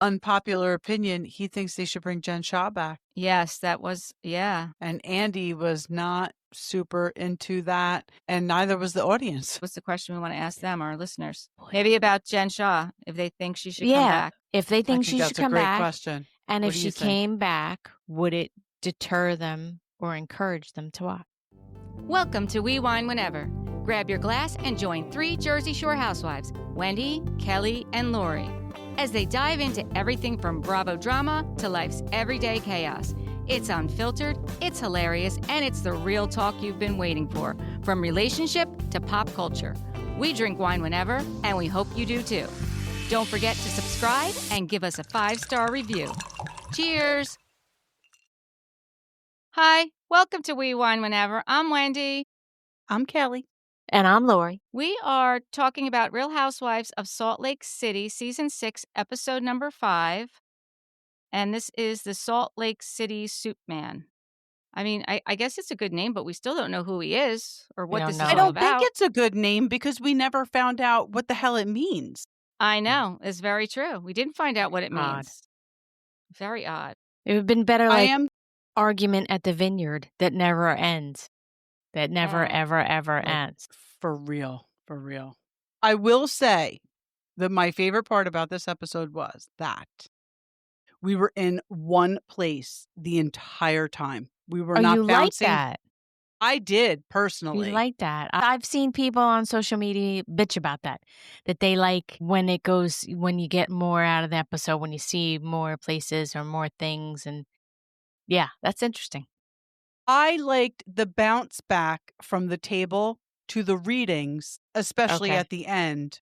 Unpopular opinion, he thinks they should bring Jen Shaw back. Yes, that was, yeah. And Andy was not super into that, and neither was the audience. What's the question we want to ask them, our listeners? Maybe about Jen Shaw, if they think she should come Yeah, back. if they think she should that's a come great back, question. and What if do she you think? came back, would it deter them or encourage them to watch? Welcome to We Wine Whenever. Grab your glass and join 3 Jersey Shore housewives, Wendy, Kelly, and Lori, as they dive into everything from Bravo drama to life's everyday chaos. It's unfiltered, it's hilarious, and it's the real talk you've been waiting for, from relationship to pop culture. We drink wine whenever, and we hope you do too. Don't forget to subscribe and give us a 5-star review. Cheers! Hi, welcome to We Wine Whenever. I'm Wendy. I'm Kelly. And I'm Lori. We are talking about Real Housewives of Salt Lake City, Season 6, Episode number 5. And this is the Salt Lake City Soup Man. I mean, I guess it's a good name, but we still don't know who he is or what this is know. all I don't about. think it's a good name because we never found out what the hell it means. I know. It's very true. We didn't find out what it Odd. means. Very odd. It would have been better argument at the vineyard that never ends. That never, ever, ever ends. For real. For real. I will say that my favorite part about this episode was that we were in one place the entire time. We were not you bouncing. like that? I did personally. You like that? I've seen people on social media bitch about that they like when you get more out of the episode, when you see more places or more things. And yeah, that's interesting. I liked the bounce back from the table to the readings, especially at the end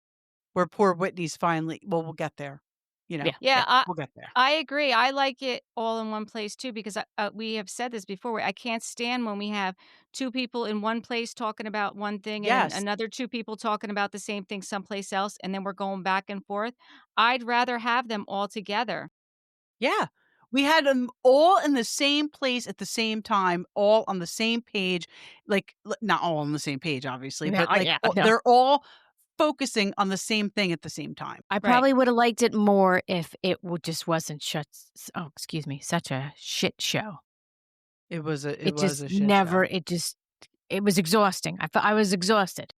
where poor Whitney's finally, we'll get there. We'll get there. I agree. I like it all in one place too, because we have said this before. I can't stand when we have 2 people in one place talking about one thing and another 2 people talking about the same thing someplace else, and then we're going back and forth. I'd rather have them all together. Yeah. We had them all in the same place at the same time, all on the same page. Like, not all on the same page, obviously, but they're all focusing on the same thing at the same time. I probably would have liked it more if it just wasn't such a shit show. It was a It shit show. It was exhausting. I was exhausted.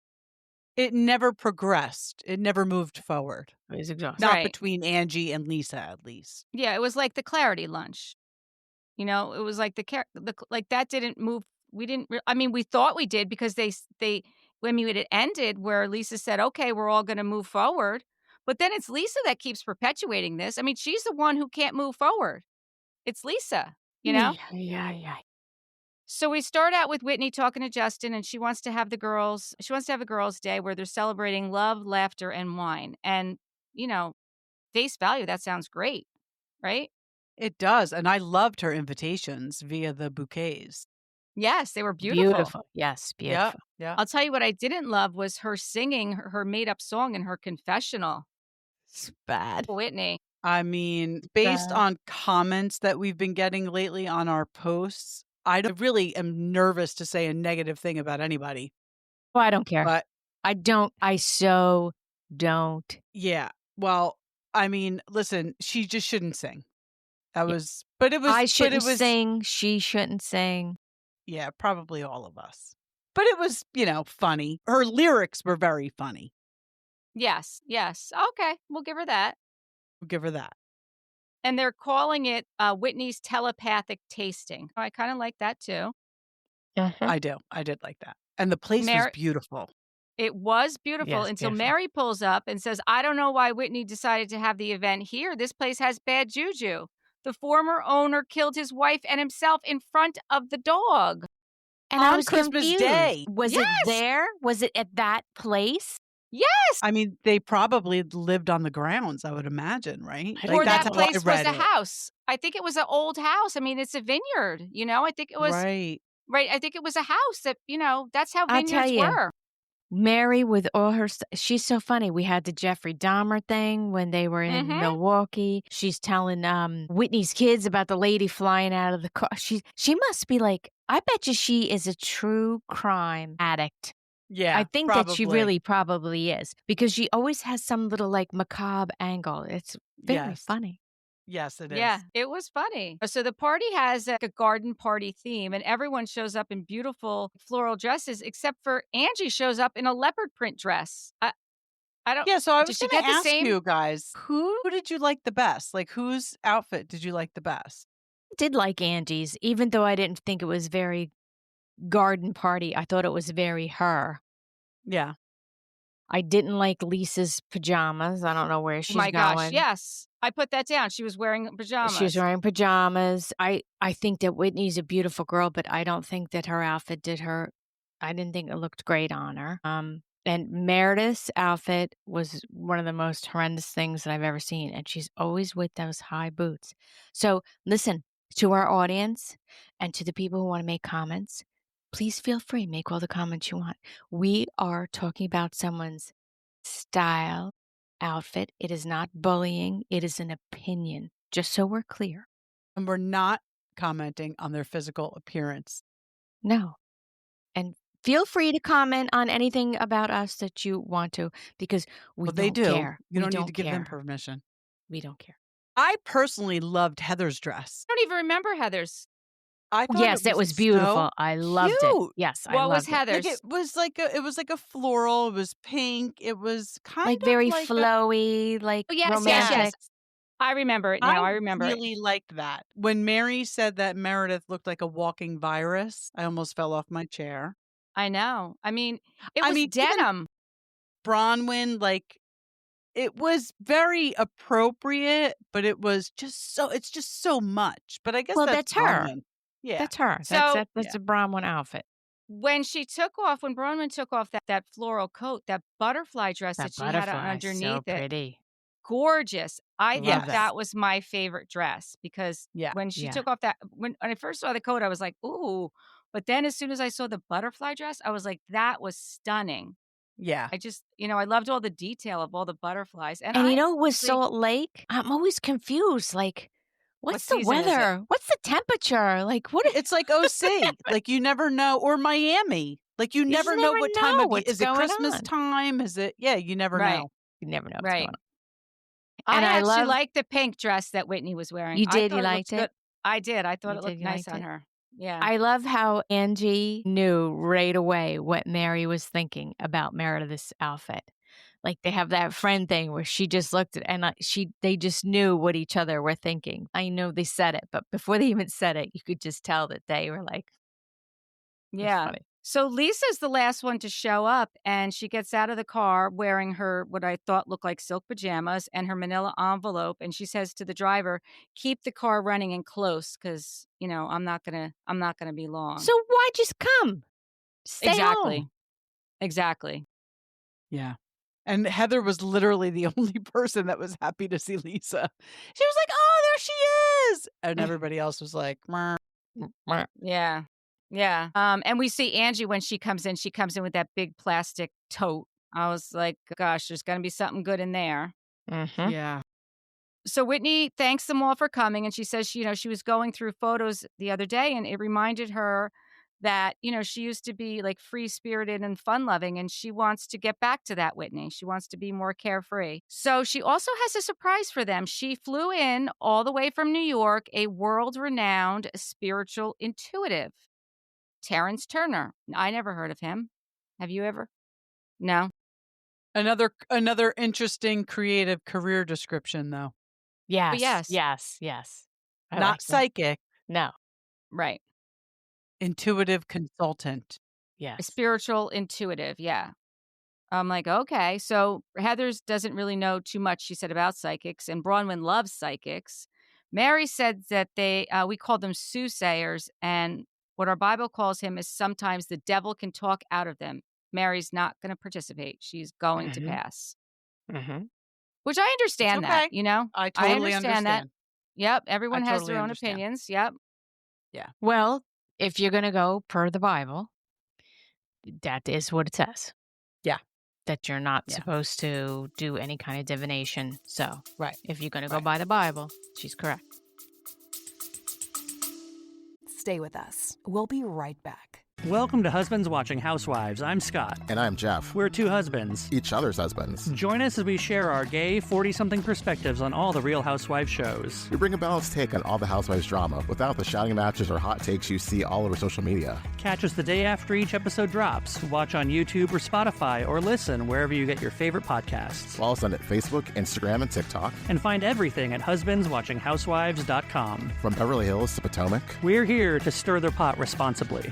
It never progressed. It never moved forward. It was exhausting. Not between Angie and Lisa, at least. Yeah, it was like the clarity lunch. It was like like that didn't move. We didn't. We thought we did because they when it ended where Lisa said, "Okay, we're all going to move forward," but then it's Lisa that keeps perpetuating this. She's the one who can't move forward. It's Lisa. Yeah. So we start out with Whitney talking to Justin, and she wants to have a girls' day where they're celebrating love, laughter, and wine. And, face value, that sounds great, right? It does. And I loved her invitations via the bouquets. Yes, they were beautiful. Yes, beautiful. Yeah. I'll tell you what I didn't love was her singing her made-up song in her confessional. It's bad. Whitney. Based on comments that we've been getting lately on our posts, I really am nervous to say a negative thing about anybody. Well, I don't care. But I so don't. Yeah. Well, listen, she just shouldn't sing. I shouldn't sing. She shouldn't sing. Yeah, probably all of us. But it was, funny. Her lyrics were very funny. Yes. Okay, we'll give her that. And they're calling it Whitney's telepathic tasting. I kind of like that too. I do. I did like that. And the place was beautiful. It was beautiful until Mary pulls up and says, "I don't know why Whitney decided to have the event here. This place has bad juju. The former owner killed his wife and himself in front of the dog." And on I was Christmas confused. Day. Was it there? Was it at that place? Yes. They probably lived on the grounds, I would imagine, right? Or that place was a house. I think it was an old house. It's a vineyard, I think it was. Right. I think it was a house that, that's how vineyards were. Mary with all her she's so funny. We had the Jeffrey Dahmer thing when they were in Milwaukee. She's telling Whitney's kids about the lady flying out of the car. She must be like, I bet you she is a true crime addict. Yeah, I think probably. that she really probably is because she always has some little like macabre angle. It's very funny. Yes, it is. Yeah, it was funny. So the party has a garden party theme, and everyone shows up in beautiful floral dresses, except for Angie shows up in a leopard print dress. I don't. Yeah, so I was Did she going get to the ask same? you guys, who did you like the best? Like, whose outfit did you like the best? I did like Angie's, even though I didn't think it was very garden party. I thought it was very her. Yeah. I didn't like Lisa's pajamas. I don't know where she's going. Gosh, yes. I put that down. She was wearing pajamas. She was wearing pajamas. I think that Whitney's a beautiful girl, but I don't think that her outfit did her. I didn't think it looked great on her. And Meredith's outfit was one of the most horrendous things that I've ever seen. And she's always with those high boots. So listen to our audience and to the people who want to make comments. Please feel free. Make all the comments you want. We are talking about someone's style, outfit. It is not bullying. It is an opinion, just so we're clear. And we're not commenting on their physical appearance. No. And feel free to comment on anything about us that you want to, because we don't care. You don't need to give them permission. We don't care. I personally loved Heather's dress. I don't even remember Heather's. I thought it was beautiful. So I loved cute. it. Yes, I loved it. What was Heather's? Like it was like a floral. It was pink. It was kind of very like flowy, romantic. Yes. I remember it now. I remember it. I really liked that. When Mary said that Meredith looked like a walking virus, I almost fell off my chair. I know. I mean, it was denim. Bronwyn, like, it was very appropriate, but it's just so much. But I guess that's her. Bronwyn. Yeah. That's her. So, that's a Bronwyn outfit. When Bronwyn took off that floral coat, that butterfly dress that she had on underneath so pretty. Gorgeous. I think that was my favorite dress because Yeah. when she took off when I first saw the coat, I was like, ooh. But then as soon as I saw the butterfly dress, I was like, that was stunning. Yeah. I just, I loved all the detail of all the butterflies. And with Salt Lake, I'm always confused. Like, what's the weather? What's the temperature? Like, what? It's like OC. Like, you never know. Or Miami. Like, you never know what time of year. Is it Christmas time? Is it? Yeah, you never know. You never know what's right. going on. And I actually liked the pink dress that Whitney was wearing. You did? You liked it? Good. I did. I thought it looked nice on her. Yeah. I love how Angie knew right away what Mary was thinking about Meredith's outfit. Like, they have that friend thing where she just looked at and they just knew what each other were thinking. I know they said it, but before they even said it, you could just tell that they were like, yeah. Funny. So Lisa's the last one to show up, and she gets out of the car wearing her what I thought looked like silk pajamas and her manila envelope, and she says to the driver, "Keep the car running and close, because I'm not gonna be long." So why just come? Stay home. Exactly. Yeah. And Heather was literally the only person that was happy to see Lisa. She was like, "Oh, there she is," and everybody else was like, "Meh." Yeah. Yeah. And we see Angie when she comes in with that big plastic tote. I was like, gosh, there's going to be something good in there. Mm-hmm. Yeah. So Whitney thanks them all for coming. And she says, she was going through photos the other day and it reminded her that, she used to be like free spirited and fun loving. And she wants to get back to that, Whitney. She wants to be more carefree. So she also has a surprise for them. She flew in all the way from New York, a world renowned spiritual intuitive. Terrence Turner. I never heard of him. Have you ever? No. Another interesting creative career description, though. Yes. Not psychic. No. Right. Intuitive consultant. Yes. A spiritual intuitive. Yeah. I'm like, okay. So Heather's doesn't really know too much, she said, about psychics, and Bronwyn loves psychics. Mary said that we call them soothsayers, and what our Bible calls him is sometimes the devil can talk out of them. Mary's not going to participate. She's going to pass. Mm-hmm. Which I understand that, I totally understand that. Yep. Everyone has their own opinions. Yep. Yeah. Well, if you're going to go per the Bible, that is what it says. Yeah. That you're not supposed to do any kind of divination. So, right. If you're going to go by the Bible, she's correct. Stay with us. We'll be right back. Welcome to Husbands Watching Housewives. I'm Scott. And I'm Jeff. We're two husbands. Each other's husbands. Join us as we share our gay, 40-something perspectives on all the Real Housewives shows. We bring a balanced take on all the Housewives drama without the shouting matches or hot takes you see all over social media. Catch us the day after each episode drops. Watch on YouTube or Spotify or listen wherever you get your favorite podcasts. Follow us on Facebook, Instagram, and TikTok. And find everything at husbandswatchinghousewives.com. From Beverly Hills to Potomac. We're here to stir the pot responsibly.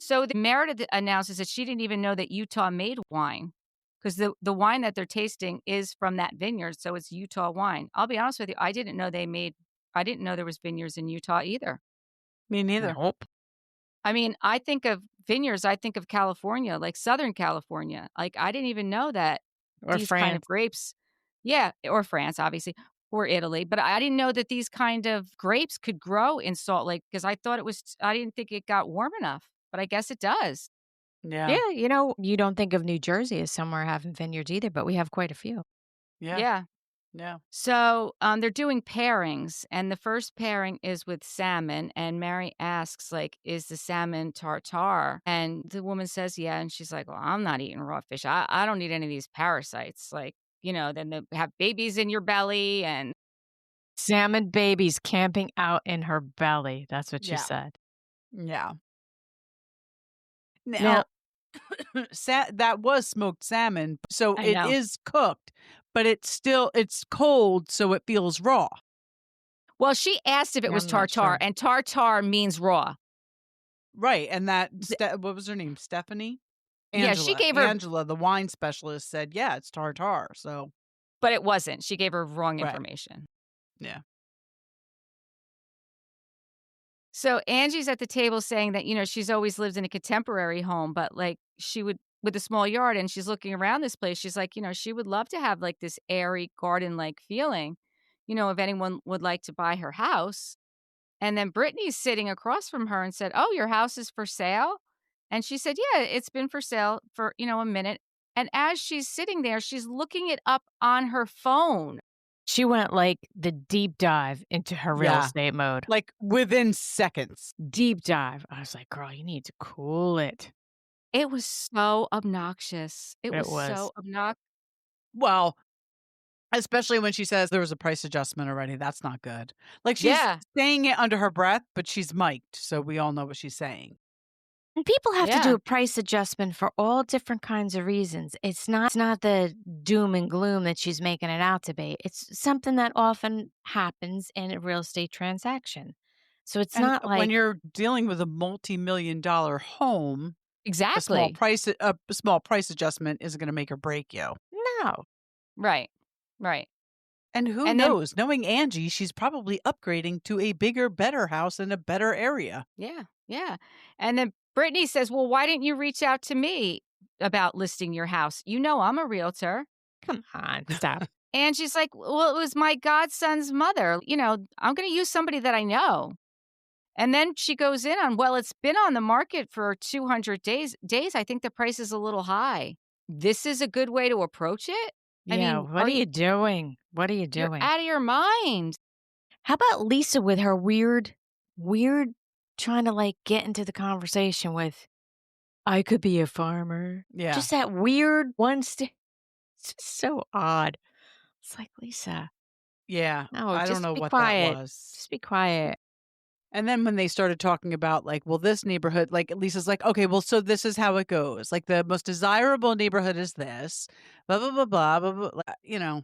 So Meredith announces that she didn't even know that Utah made wine because the wine that they're tasting is from that vineyard. So it's Utah wine. I'll be honest with you. I didn't know there was vineyards in Utah either. Me neither. Nope. I mean, I think of vineyards. I think of California, like Southern California. Like I didn't even know that Or these France. kind of grapes. Yeah. Or France, obviously. Or Italy. But I didn't know that these kind of grapes could grow in Salt Lake because I didn't think it got warm enough. But I guess it does. Yeah. Yeah, you don't think of New Jersey as somewhere having vineyards either, but we have quite a few. Yeah. So they're doing pairings, and the first pairing is with salmon. And Mary asks, like, is the salmon tartare? And the woman says, yeah. And she's like, well, I'm not eating raw fish. I don't need any of these parasites. Like, then they have babies in your belly and Salmon babies camping out in her belly. That's what she said. Yeah. Now, that was smoked salmon, so it is cooked, but it's cold, so it feels raw. Well, she asked if it was tartare, and tartare means raw. Right, and what was her name? Stephanie? Angela. Yeah, she gave her... Angela, the wine specialist, said, yeah, it's tartare, so... But it wasn't. She gave her wrong information. Yeah. So Angie's at the table saying that, she's always lived in a contemporary home, but like she would with a small yard, and she's looking around this place. She's like, she would love to have like this airy garden-like feeling, if anyone would like to buy her house. And then Brittany's sitting across from her and said, oh, your house is for sale? And she said, yeah, it's been for sale for, a minute. And as she's sitting there, she's looking it up on her phone. She went like the deep dive into her real estate mode. Like within seconds. Deep dive. I was like, girl, you need to cool it. It was so obnoxious. It was so obnoxious. Well, especially when she says there was a price adjustment already. That's not good. Like she's saying it under her breath, but she's mic'd, so we all know what she's saying. And people have to do a price adjustment for all different kinds of reasons. It's not the doom and gloom that she's making it out to be. It's something that often happens in a real estate transaction. So it's not like when you're dealing with a multi-million-dollar home, exactly, a small price adjustment isn't going to make or break you. No, right. And who knows? Knowing Angie, she's probably upgrading to a bigger, better house in a better area. Yeah. And then Brittany says, well, why didn't you reach out to me about listing your house? I'm a realtor. Come on, stop. And she's like, well, it was my godson's mother. I'm going to use somebody that I know. And then she goes in on, well, it's been on the market for 200 days. I think the price is a little high. This is a good way to approach it? Yeah, I mean, what are you doing? What are you doing? You're out of your mind. How about Lisa with her weird trying to like get into the conversation with, I could be a farmer. Yeah. Just that weird it's just so odd. It's like, Lisa. Yeah. No, I don't know what quiet. that was. Just be quiet. And then when they started talking about like, well, this neighborhood, like Lisa's like, okay, well, so this is how it goes. Like the most desirable neighborhood is this, blah, blah, blah, blah, blah, blah.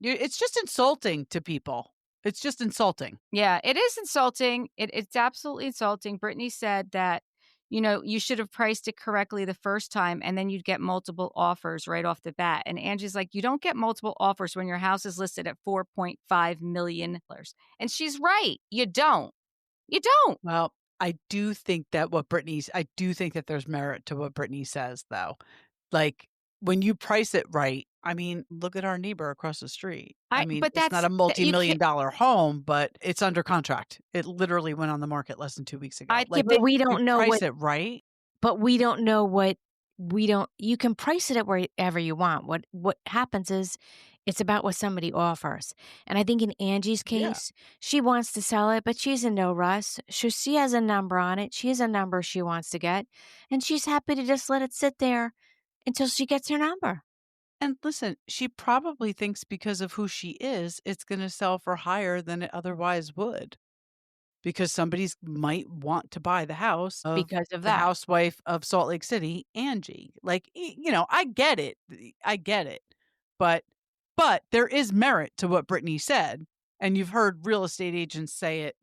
It's just insulting to people. It's just insulting. Yeah, it is insulting. It's absolutely insulting. Brittany said that, you should have priced it correctly the first time and then you'd get multiple offers right off the bat. And Angie's like, you don't get multiple offers when your house is listed at $4.5 million. And she's right. You don't. Well, I do think that there's merit to what Brittany says, though. Like, when you price it right, I mean, look at our neighbor across the street. But it's not a multi-million-dollar home, but it's under contract. It literally went on the market less than 2 weeks ago. But we don't know price it right. But we don't know you can price it at wherever you want. What happens is It's about what somebody offers. And I think in Angie's case, she wants to sell it, but she's in no rush. She has a number on it. She has a number she wants to get. And she's happy to just let it sit there until she gets her number. And listen, she probably thinks because of who she is, it's going to sell for higher than it otherwise would. Because somebody might want to buy the house because of the that. housewife of Salt Lake City, Angie. Like, I get it. I get it. But there is merit to what Brittany said. And you've heard real estate agents say it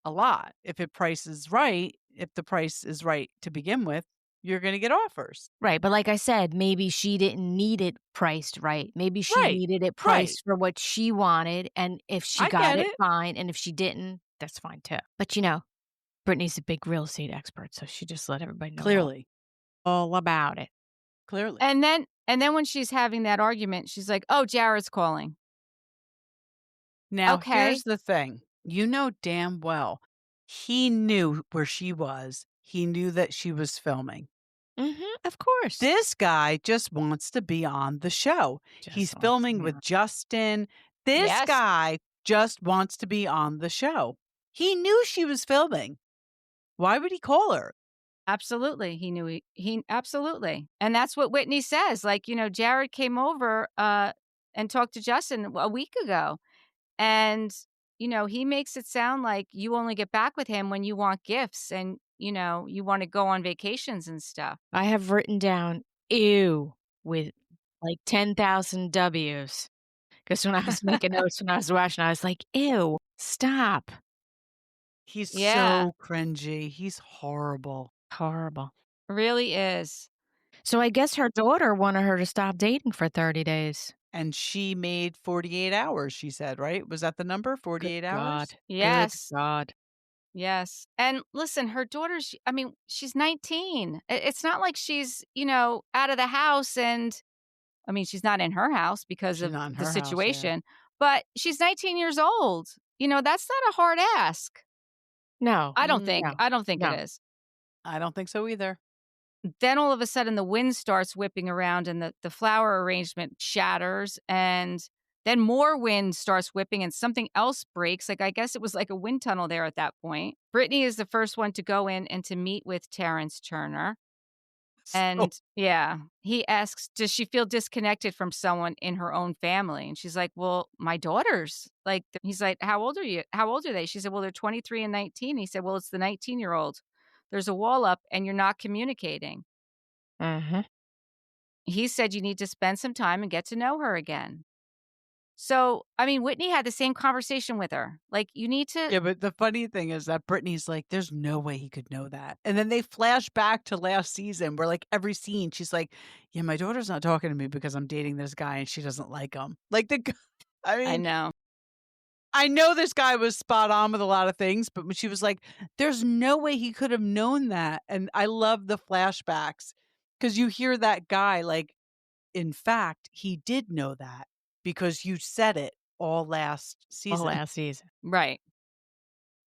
a lot. If the price is right to begin with, you're going to get offers. Right. But like I said, maybe she didn't need it priced right. Maybe she needed it priced for what she wanted. And if she got it, fine. And if she didn't, that's fine too. But Brittany's a big real estate expert. So she just let everybody know clearly all about it. Clearly. And then when she's having that argument, she's like, oh, Jared's calling. Now, here's the thing. You know damn well he knew where she was. He knew that she was filming. Of course. This guy just wants to be on the show. He's filming with Justin. This guy just wants to be on the show. He knew she was filming. Why would he call her? Absolutely. He knew he absolutely. And that's what Whitney says. Like, Jared came over and talked to Justin a week ago. And, he makes it sound like you only get back with him when you want gifts and, you want to go on vacations and stuff. I have written down ew with like 10,000 W's. Because when I was making notes, when I was watching, I was like, ew, stop. He's so cringy. He's horrible. Horrible. Really is. So I guess her daughter wanted her to stop dating for 30 days. And she made 48 hours, she said, right? Was that the number? 48 Good hours? God. Yes. Good God. Yes. And listen, her daughter, she's 19. It's not like she's, out of the house and, she's not in her house because of the situation, but she's 19 years old. That's not a hard ask. No. I don't think it is. I don't think so either. Then all of a sudden the wind starts whipping around and the flower arrangement shatters and then more wind starts whipping and something else breaks. Like, I guess it was like a wind tunnel there at that point. Brittany is the first one to go in and to meet with Terrence Turner. And he asks, does she feel disconnected from someone in her own family? And she's like, well, my daughters. Like, he's like, how old are you? How old are they? She said, well, they're 23 and 19. He said, well, it's the 19-year-old. There's a wall up and you're not communicating. He said you need to spend some time and get to know her again. So, Whitney had the same conversation with her. Like, you need to... Yeah, but the funny thing is that Brittany's like, there's no way he could know that. And then they flash back to last season where, like, every scene, she's like, yeah, my daughter's not talking to me because I'm dating this guy and she doesn't like him. Like, I know. I know this guy was spot on with a lot of things, but when she was like, there's no way he could have known that. And I love the flashbacks because you hear that guy like, in fact, he did know that because you said it all last season. Right.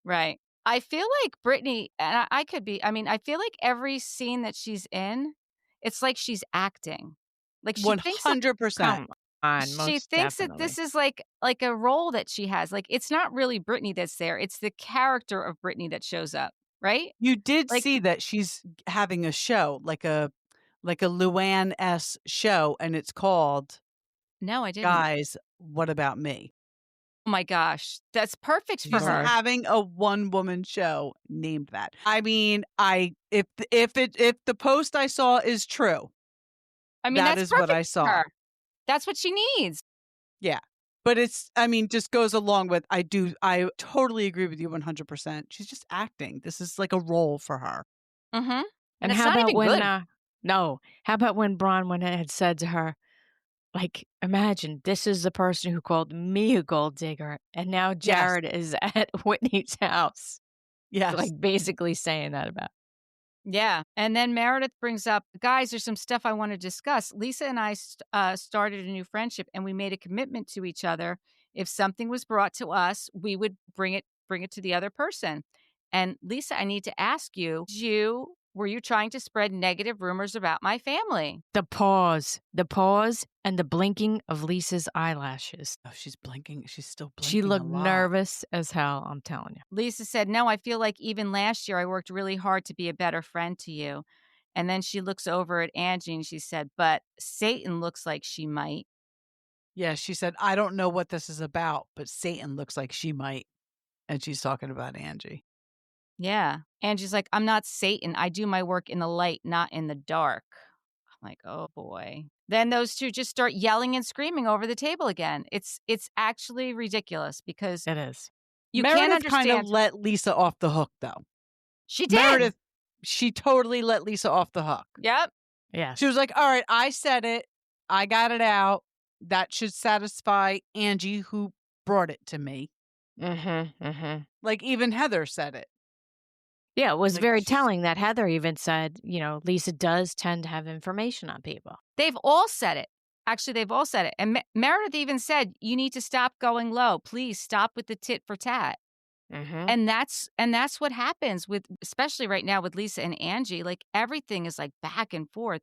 Right. I feel like Brittany, and I could be, I feel like every scene that she's in, it's like she's acting. Like she 100%. She thinks that this is like a role that she has. Like, it's not really Brittany that's there. It's the character of Brittany that shows up, right? You did see that she's having a show, like a Luann-esque show, and it's called No, I didn't. Guys, What About Me? Oh my gosh. That's perfect for her. Having a one-woman show named that. If the post I saw is true, that is what I saw. That's what she needs. Yeah. But it's, just goes along with, I totally agree with you 100%. She's just acting. This is like a role for her. Mm-hmm. And how about when, how about when Bronwyn had said to her, like, imagine this is the person who called me a gold digger. And now Jared is at Whitney's house. Yes. Like basically saying that about. Yeah. And then Meredith brings up, guys, there's some stuff I want to discuss. Lisa and I started a new friendship and we made a commitment to each other. If something was brought to us, we would bring it to the other person. And Lisa, I need to ask you, did you Were you trying to spread negative rumors about my family? The pause, and the blinking of Lisa's eyelashes. Oh, she's blinking. She's still blinking. She looked a lot. nervous as hell, I'm telling you. Lisa said, no, I feel like even last year I worked really hard to be a better friend to you. And then she looks over at Angie and she said, but Satan looks like she might. Yeah, she said, I don't know what this is about, but Satan looks like she might. And she's talking about Angie. Yeah. Angie's like, I'm not Satan. I do my work in the light, not in the dark. I'm like, oh boy. Then those two just start yelling and screaming over the table again. It's actually ridiculous because it is. You Meredith can't understand. kind of let Lisa off the hook, though. She did. Meredith, she totally let Lisa off the hook. Yep. Yeah. She was like, all right, I said it. I got it out. That should satisfy Angie, who brought it to me. Like even Heather said it. Yeah, it was like, very telling that Heather even said, Lisa does tend to have information on people. They've all said it. Actually, they've all said it. And Meredith even said, you need to stop going low. Please stop with the tit for tat. And that's what happens with, especially right now with Lisa and Angie. Like everything is like back and forth.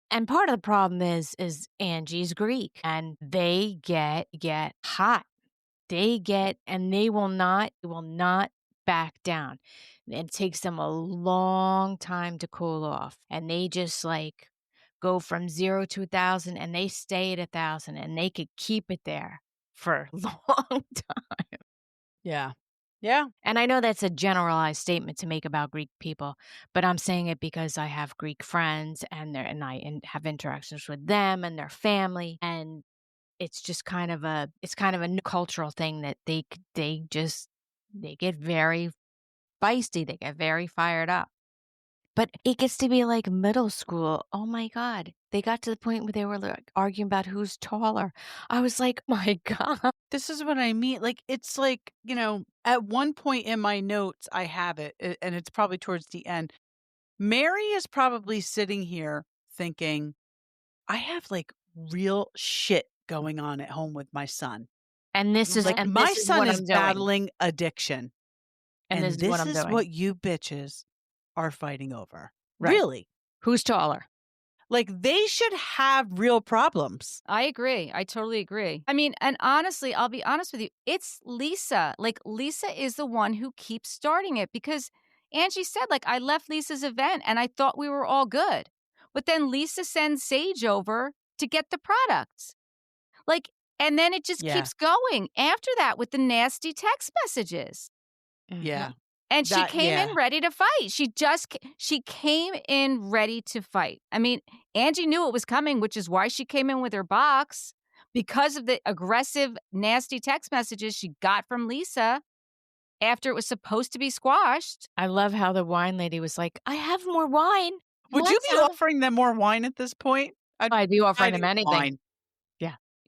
And part of the problem is Angie's Greek, and they get hot. And they will not back down. It takes them a long time to cool off, and they just like go from 0 to 1,000, and they stay at 1,000, and they could keep it there for a long time. Yeah. And I know that's a generalized statement to make about Greek people, but I'm saying it because I have Greek friends and I have interactions with them and their family, and it's just kind of a new cultural thing that they get very feisty, they get very fired up. But it gets to be like middle school. Oh my God. They got to the point where they were like arguing about who's taller. I was like, my God. This is what I mean. Like, it's like, at one point in my notes, I have it, and it's probably towards the end. Mary is probably sitting here thinking, I have like real shit going on at home with my son. And this is like, my son is battling addiction. And this is what you bitches are fighting over. Right. Really? Who's taller? Like, they should have real problems. I agree. I totally agree. I mean, and honestly, I'll be honest with you. It's Lisa. Like, Lisa is the one who keeps starting it because Angie said, like, I left Lisa's event and I thought we were all good. But then Lisa sends Sage over to get the products. Like, and then it just keeps going after that with the nasty text messages. Yeah. And she came in ready to fight. She came in ready to fight. I mean, Angie knew it was coming, which is why she came in with her box because of the aggressive, nasty text messages she got from Lisa after it was supposed to be squashed. I love how the wine lady was like, I have more wine. Would you be offering them more wine at this point? I'd be offering them anything. Wine.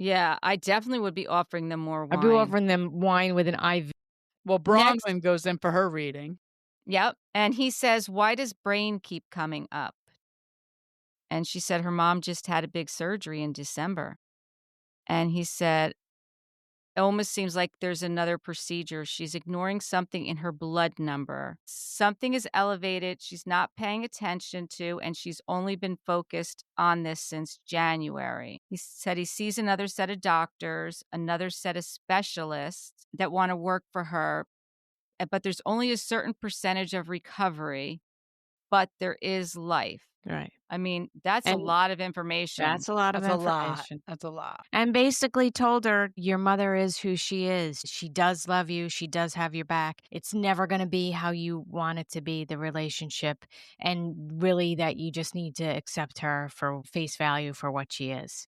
Yeah, I definitely would be offering them more wine. I'd be offering them wine with an IV. Well, Bronwyn goes in for her reading. Yep. And he says, why does brain keep coming up? And she said her mom just had a big surgery in December. And he said, it almost seems like there's another procedure. She's ignoring something in her blood number. Something is elevated. She's not paying attention to, and she's only been focused on this since January. He said he sees another set of doctors, another set of specialists that want to work for her, but there's only a certain percentage of recovery, but there is life. Right. I mean, that's a lot of information. That's a lot of information. That's a lot. And basically told her, your mother is who she is. She does love you. She does have your back. It's never going to be how you want it to be, the relationship. And really that you just need to accept her for face value for what she is.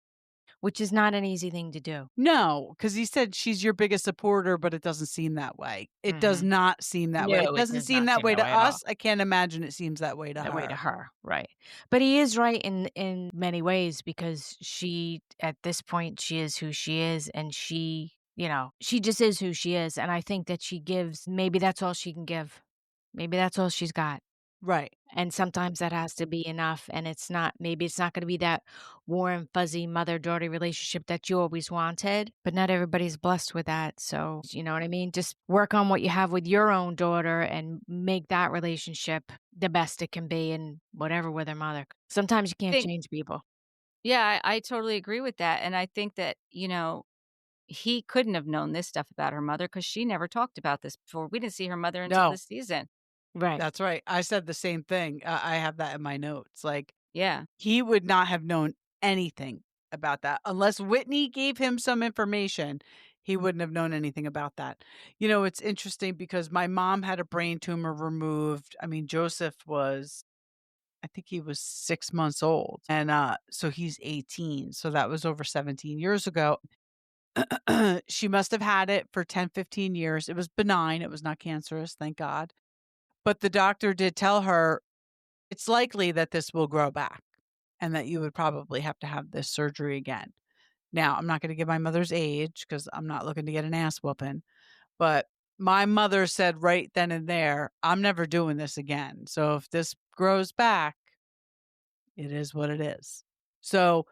Which is not an easy thing to do. No, because he said she's your biggest supporter, but it doesn't seem that way. It does not seem that way. It doesn't seem that way to us. I can't imagine it seems that way to her. Right. But he is right in many ways because she, at this point, she is who she is, and she just is who she is. And I think that she gives, maybe that's all she can give. Maybe that's all she's got. Right. And sometimes that has to be enough, and maybe it's not going to be that warm, fuzzy mother-daughter relationship that you always wanted, but not everybody's blessed with that. So, you know what I mean? Just work on what you have with your own daughter and make that relationship the best it can be, and whatever with her mother. Sometimes you can't change people. Yeah, I totally agree with that. And I think that, he couldn't have known this stuff about her mother because she never talked about this before. We didn't see her mother until this season. Right. That's right. I said the same thing. I have that in my notes. Like, yeah, he would not have known anything about that unless Whitney gave him some information. He wouldn't have known anything about that. It's interesting because my mom had a brain tumor removed. I mean, Joseph I think he was 6 months old. And so he's 18. So that was over 17 years ago. She must have had it for 10, 15 years. It was benign. It was not cancerous, thank God. But the doctor did tell her it's likely that this will grow back and that you would probably have to have this surgery again. Now, I'm not going to give my mother's age because I'm not looking to get an ass whooping. But my mother said right then and there, I'm never doing this again. So if this grows back, it is what it is. So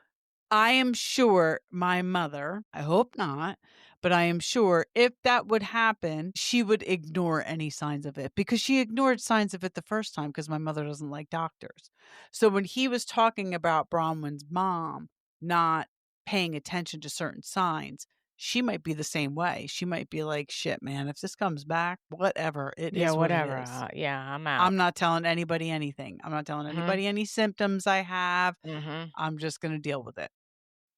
I am sure my mother, I hope not, but I am sure if that would happen, she would ignore any signs of it because she ignored signs of it the first time because my mother doesn't like doctors. So when he was talking about Bronwyn's mom not paying attention to certain signs, she might be the same way. She might be like, shit, man, if this comes back, whatever. It is whatever. what it is. Yeah, I'm out. I'm not telling anybody anything. I'm not telling anybody any symptoms I have. Mm-hmm. I'm just going to deal with it.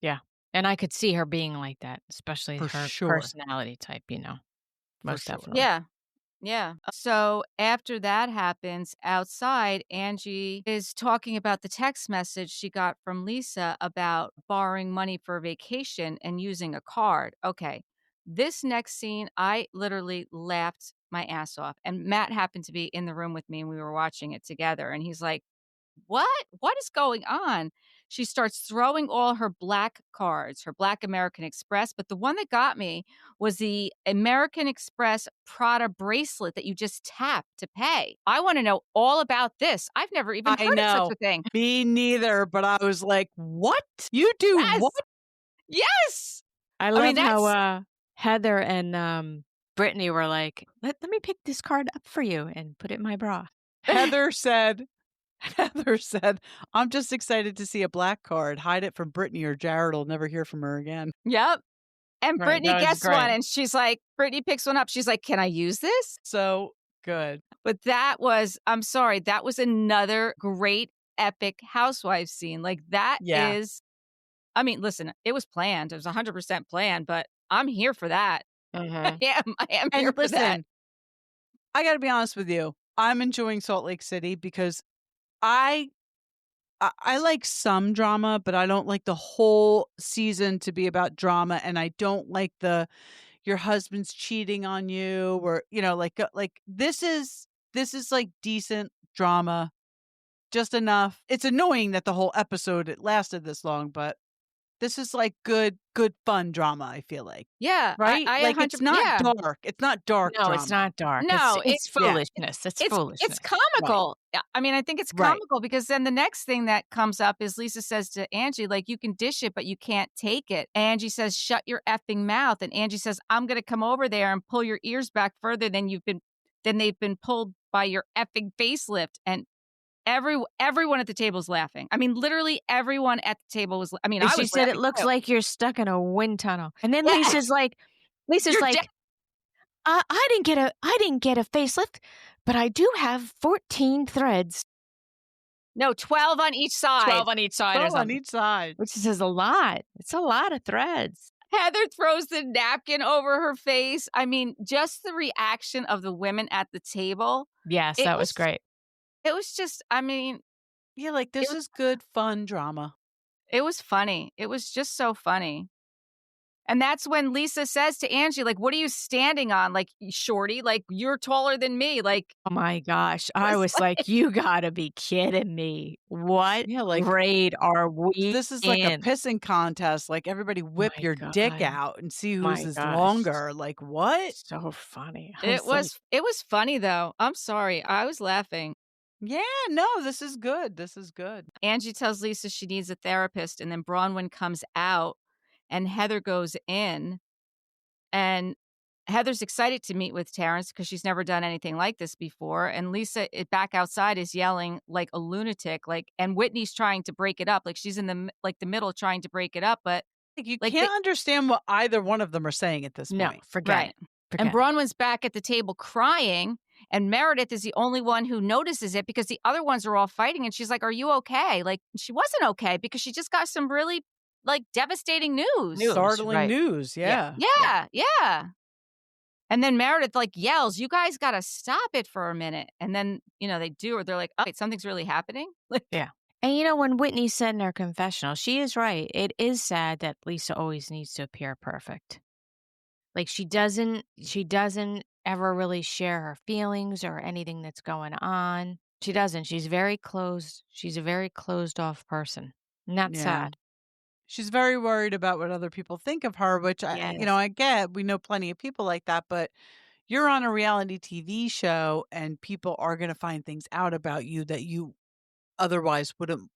Yeah. And I could see her being like that, especially her personality type, most definitely. Yeah. Yeah. So after that happens outside, Angie is talking about the text message she got from Lisa about borrowing money for a vacation and using a card. Okay. This next scene, I literally laughed my ass off. And Matt happened to be in the room with me and we were watching it together. And he's like, what is going on? She starts throwing all her black cards, her Black American Express. But the one that got me was the American Express Prada bracelet that you just tap to pay. I want to know all about this. I've never even heard of such a thing. Me neither. But I was like, what? You do what? Yes. I love how Heather and Brittany were like, let me pick this card up for you and put it in my bra. Heather said, I'm just excited to see a black card. Hide it from Brittany or Jared will never hear from her again. Yep. And Brittany gets one and she's like, Brittany picks one up. She's like, can I use this? So good. But I'm sorry, that was another great epic housewives scene. Like that is, I mean, listen, it was planned. It was 100% planned, but I'm here for that. Mm-hmm. I am here for that. I got to be honest with you. I'm enjoying Salt Lake City because I like some drama, but I don't like the whole season to be about drama. And I don't like your husband's cheating on you or, like this is like decent drama, just enough. It's annoying that the whole episode, it lasted this long, but this is like good fun drama, I feel like. Yeah. Right? It's not dark. It's not dark No, drama. it's not dark. No, it's foolishness. It's foolishness. It's comical. Right. I mean, I think it's comical because then the next thing that comes up is Lisa says to Angie, like, you can dish it, but you can't take it. Angie says, shut your effing mouth. And Angie says, I'm going to come over there and pull your ears back further than they've been pulled by your effing facelift. And everyone at the table is laughing. I mean, literally everyone at the table was. I mean, she said it looks like you're stuck in a wind tunnel. And then Lisa's like, I didn't get a facelift, but I do have 14 threads. No, 12 on each side. 12 on each side. 12 on each side, which is a lot. It's a lot of threads. Heather throws the napkin over her face. I mean, just the reaction of the women at the table. Yes, that was great. It was just, I mean. Yeah, like this is good, fun drama. It was funny. It was just so funny. And that's when Lisa says to Angie, like, what are you standing on? Like, shorty, like, you're taller than me. Like, oh my gosh. I was like, you gotta be kidding me. What grade are we This is like a pissing contest. Like, everybody whip your dick out and see whose is longer. Like, what? So funny. It was funny, though. I'm sorry. I was laughing. Yeah, no, this is good. This is good. Angie tells Lisa she needs a therapist, and then Bronwyn comes out, and Heather goes in, and Heather's excited to meet with Terrence because she's never done anything like this before. And Lisa back outside is yelling like a lunatic, and Whitney's trying to break it up. Like she's in the middle trying to break it up, but you can't understand what either one of them are saying at this point. No, forget it. And Bronwyn's back at the table crying, and Meredith is the only one who notices it because the other ones are all fighting. And she's like, "Are you okay?" Like she wasn't okay because she just got some really devastating news. Startling news. Yeah. Yeah. And then Meredith yells, "You guys got to stop it for a minute." And then, they do, or they're like, "Oh, wait, something's really happening." Yeah. And when Whitney said in her confessional, she is right. It is sad that Lisa always needs to appear perfect. Like she doesn't ever really share her feelings or anything that's going on. She doesn't. She's very closed. She's a very closed off person. And that's sad. She's very worried about what other people think of her, which I get. We know plenty of people like that, but you're on a reality TV show and people are going to find things out about you that you otherwise wouldn't,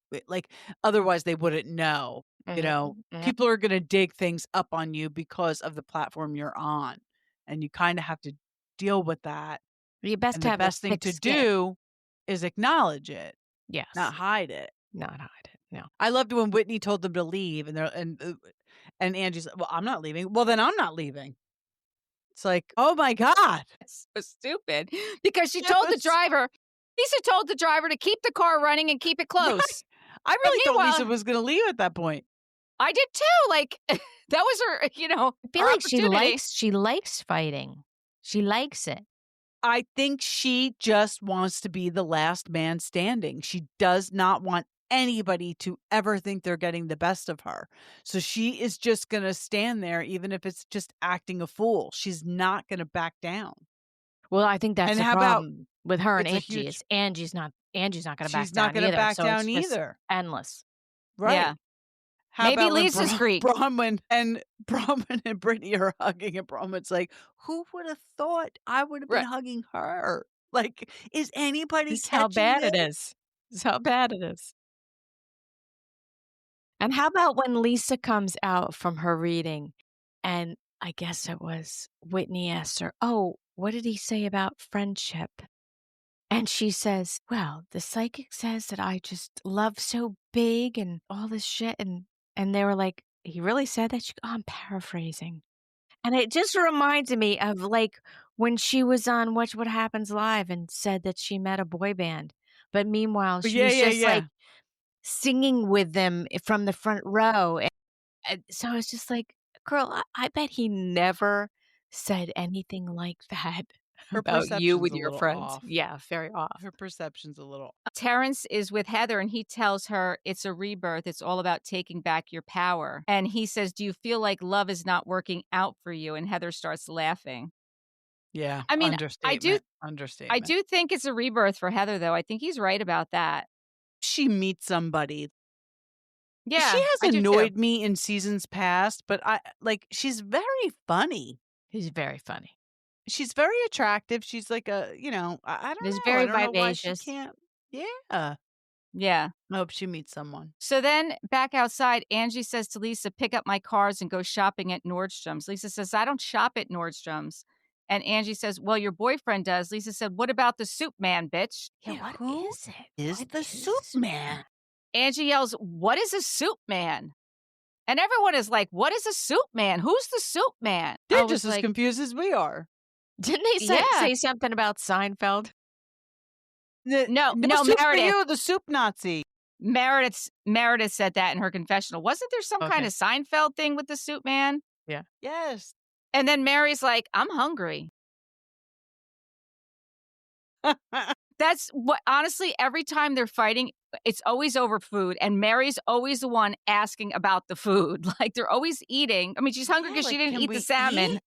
otherwise they wouldn't know. People are going to dig things up on you because of the platform you're on, and you kind of have to deal with that. The best thing to do is acknowledge it. Yes. Not hide it. Not hide it. No. I loved when Whitney told them to leave, and Angie's like, "Well, I'm not leaving." Well, then I'm not leaving. It's like, oh my God. It's so stupid because Lisa told the driver to keep the car running and keep it close. Right. I really thought Lisa was going to leave at that point. I did too. That was her, I feel like she likes fighting. She likes it. I think she just wants to be the last man standing. She does not want anybody to ever think they're getting the best of her. So she is just going to stand there, even if it's just acting a fool. She's not going to back down. Well, I think that's the problem with her and Angie. Angie's not going to back down. She's not going to back down either. Endless. Right. Yeah. How Maybe Lisa's Greek. Bronwyn and Brittany are hugging, and Bronwyn's like, "Who would have thought I would have been hugging her? Like, is anybody This is catching how bad this? it is. This is how bad it is." And how about when Lisa comes out from her reading, and I guess it was Whitney asked her, "Oh, what did he say about friendship?" And she says, "Well, the psychic says that I just love so big and all this shit." And they were like, "He really said that?" I'm paraphrasing. And it just reminded me of when she was on Watch What Happens Live and said that she met a boy band. But meanwhile, she was just singing with them from the front row. And so I was just like, girl, I bet he never said anything like that about you with your friends. Off. Yeah, very off. Her perception's a little off. Terrence is with Heather, and he tells her it's a rebirth. It's all about taking back your power. And he says, "Do you feel like love is not working out for you?" And Heather starts laughing. Yeah. I mean, understatement. I do think it's a rebirth for Heather, though. I think he's right about that. She meets somebody. Yeah. She has annoyed me in seasons past, but she's very funny. He's very funny. She's very attractive. She's like I don't know. She's very vivacious. Know why she can't. Yeah. Yeah. I hope she meets someone. So then back outside, Angie says to Lisa, "Pick up my cards and go shopping at Nordstrom's." Lisa says, "I don't shop at Nordstrom's." And Angie says, "Well, your boyfriend does." Lisa said, "What about the soup man, bitch?" Yeah, what is it? Is the soup man? Angie yells, "What is a soup man?" And everyone is like, "What is a soup man? Who's the soup man?" They're just as confused as we are. Didn't they say something about Seinfeld? No, Meredith. For you, the soup Nazi. Meredith said that in her confessional. Wasn't there some kind of Seinfeld thing with the soup man? Yeah. Yes. And then Mary's like, "I'm hungry." That's what, honestly, every time they're fighting, it's always over food. And Mary's always the one asking about the food. Like they're always eating. I mean, she's hungry because she didn't eat the salmon.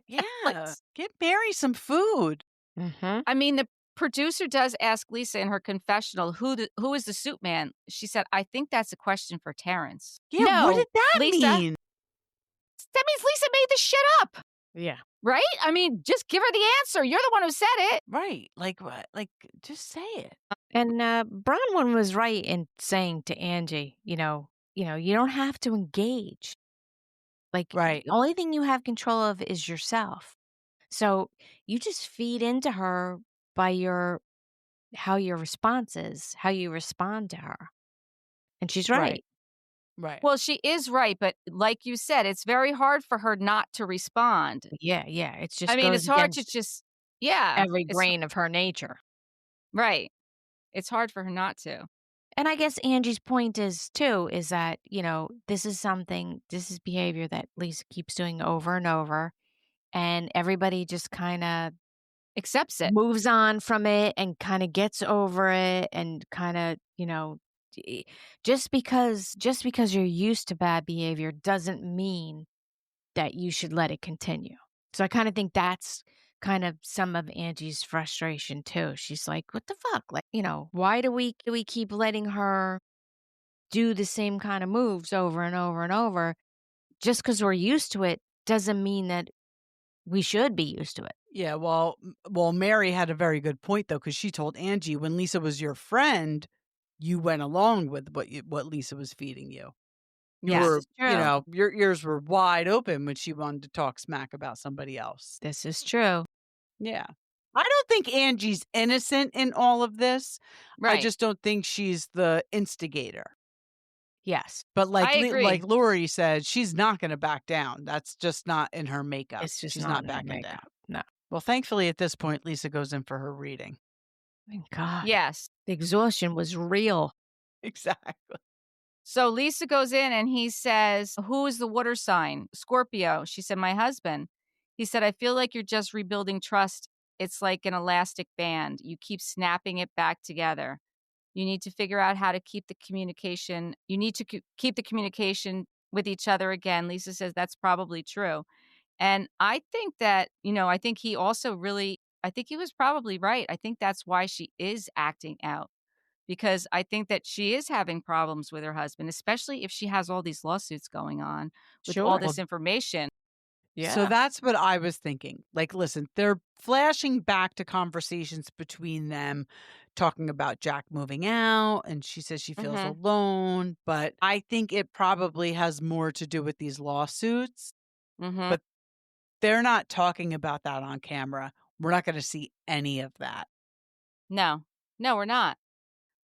Yeah. Get Mary some food. Mm-hmm. I mean, the producer does ask Lisa in her confessional, who is the soup man? She said, "I think that's a question for Terrence." Yeah, what did that Lisa, mean? That means Lisa made this shit up. Yeah. Right? I mean, just give her the answer. You're the one who said it. Right. Like what? Like, just say it. And Bronwyn was right in saying to Angie, you don't have to engage. Like, Right. the only thing you have control of is yourself. So you just feed into her by how your response is, how you respond to her. And she's right. Right. Well, she is right, but like you said, it's very hard for her not to respond. Yeah. It just I mean, goes it's hard to against just, every grain of her nature. Right. It's hard for her not to. And I guess Angie's point is that, this is behavior that Lisa keeps doing over and over. And everybody just kind of accepts it, moves on from it and kind of gets over it and kind of, just because you're used to bad behavior doesn't mean that you should let it continue. So I kind of think that's kind of some of Angie's frustration too. She's like, what the fuck? Like, why do we keep letting her do the same kind of moves over and over and over? Just because we're used to it doesn't mean that we should be used to it. Yeah, well, Mary had a very good point though, because she told Angie when Lisa was your friend, you went along with what Lisa was feeding you. Yes, Your ears were wide open when she wanted to talk smack about somebody else. This is true. Yeah. I don't think Angie's innocent in all of this. Right. I just don't think she's the instigator. Yes. But I agree. like Lori said, she's not going to back down. That's just not in her makeup. It's just she's not backing down. No. Well, thankfully at this point, Lisa goes in for her reading. Thank God. Yes. The exhaustion was real. Exactly. So Lisa goes in and he says, who is the water sign? Scorpio. She said, my husband. He said, I feel like you're just rebuilding trust. It's like an elastic band. You keep snapping it back together. You need to figure out how to keep the communication. You need to keep the communication with each other again. Lisa says that's probably true. And I think that, I think he also I think he was probably right. I think that's why she is acting out. Because I think that she is having problems with her husband, especially if she has all these lawsuits going on with all this information. Yeah. So that's what I was thinking. Like, listen, they're flashing back to conversations between them, talking about Jack moving out, and she says she feels alone. But I think it probably has more to do with these lawsuits. But they're not talking about that on camera. We're not going to see any of that. No, we're not.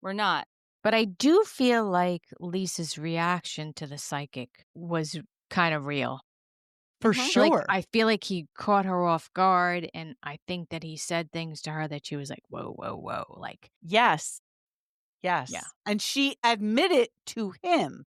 We're not. But I do feel like Lisa's reaction to the psychic was kind of real. For sure. Like, I feel like he caught her off guard, and I think that he said things to her that she was like, whoa, whoa, whoa. Like, yes. Yeah. And she admitted to him.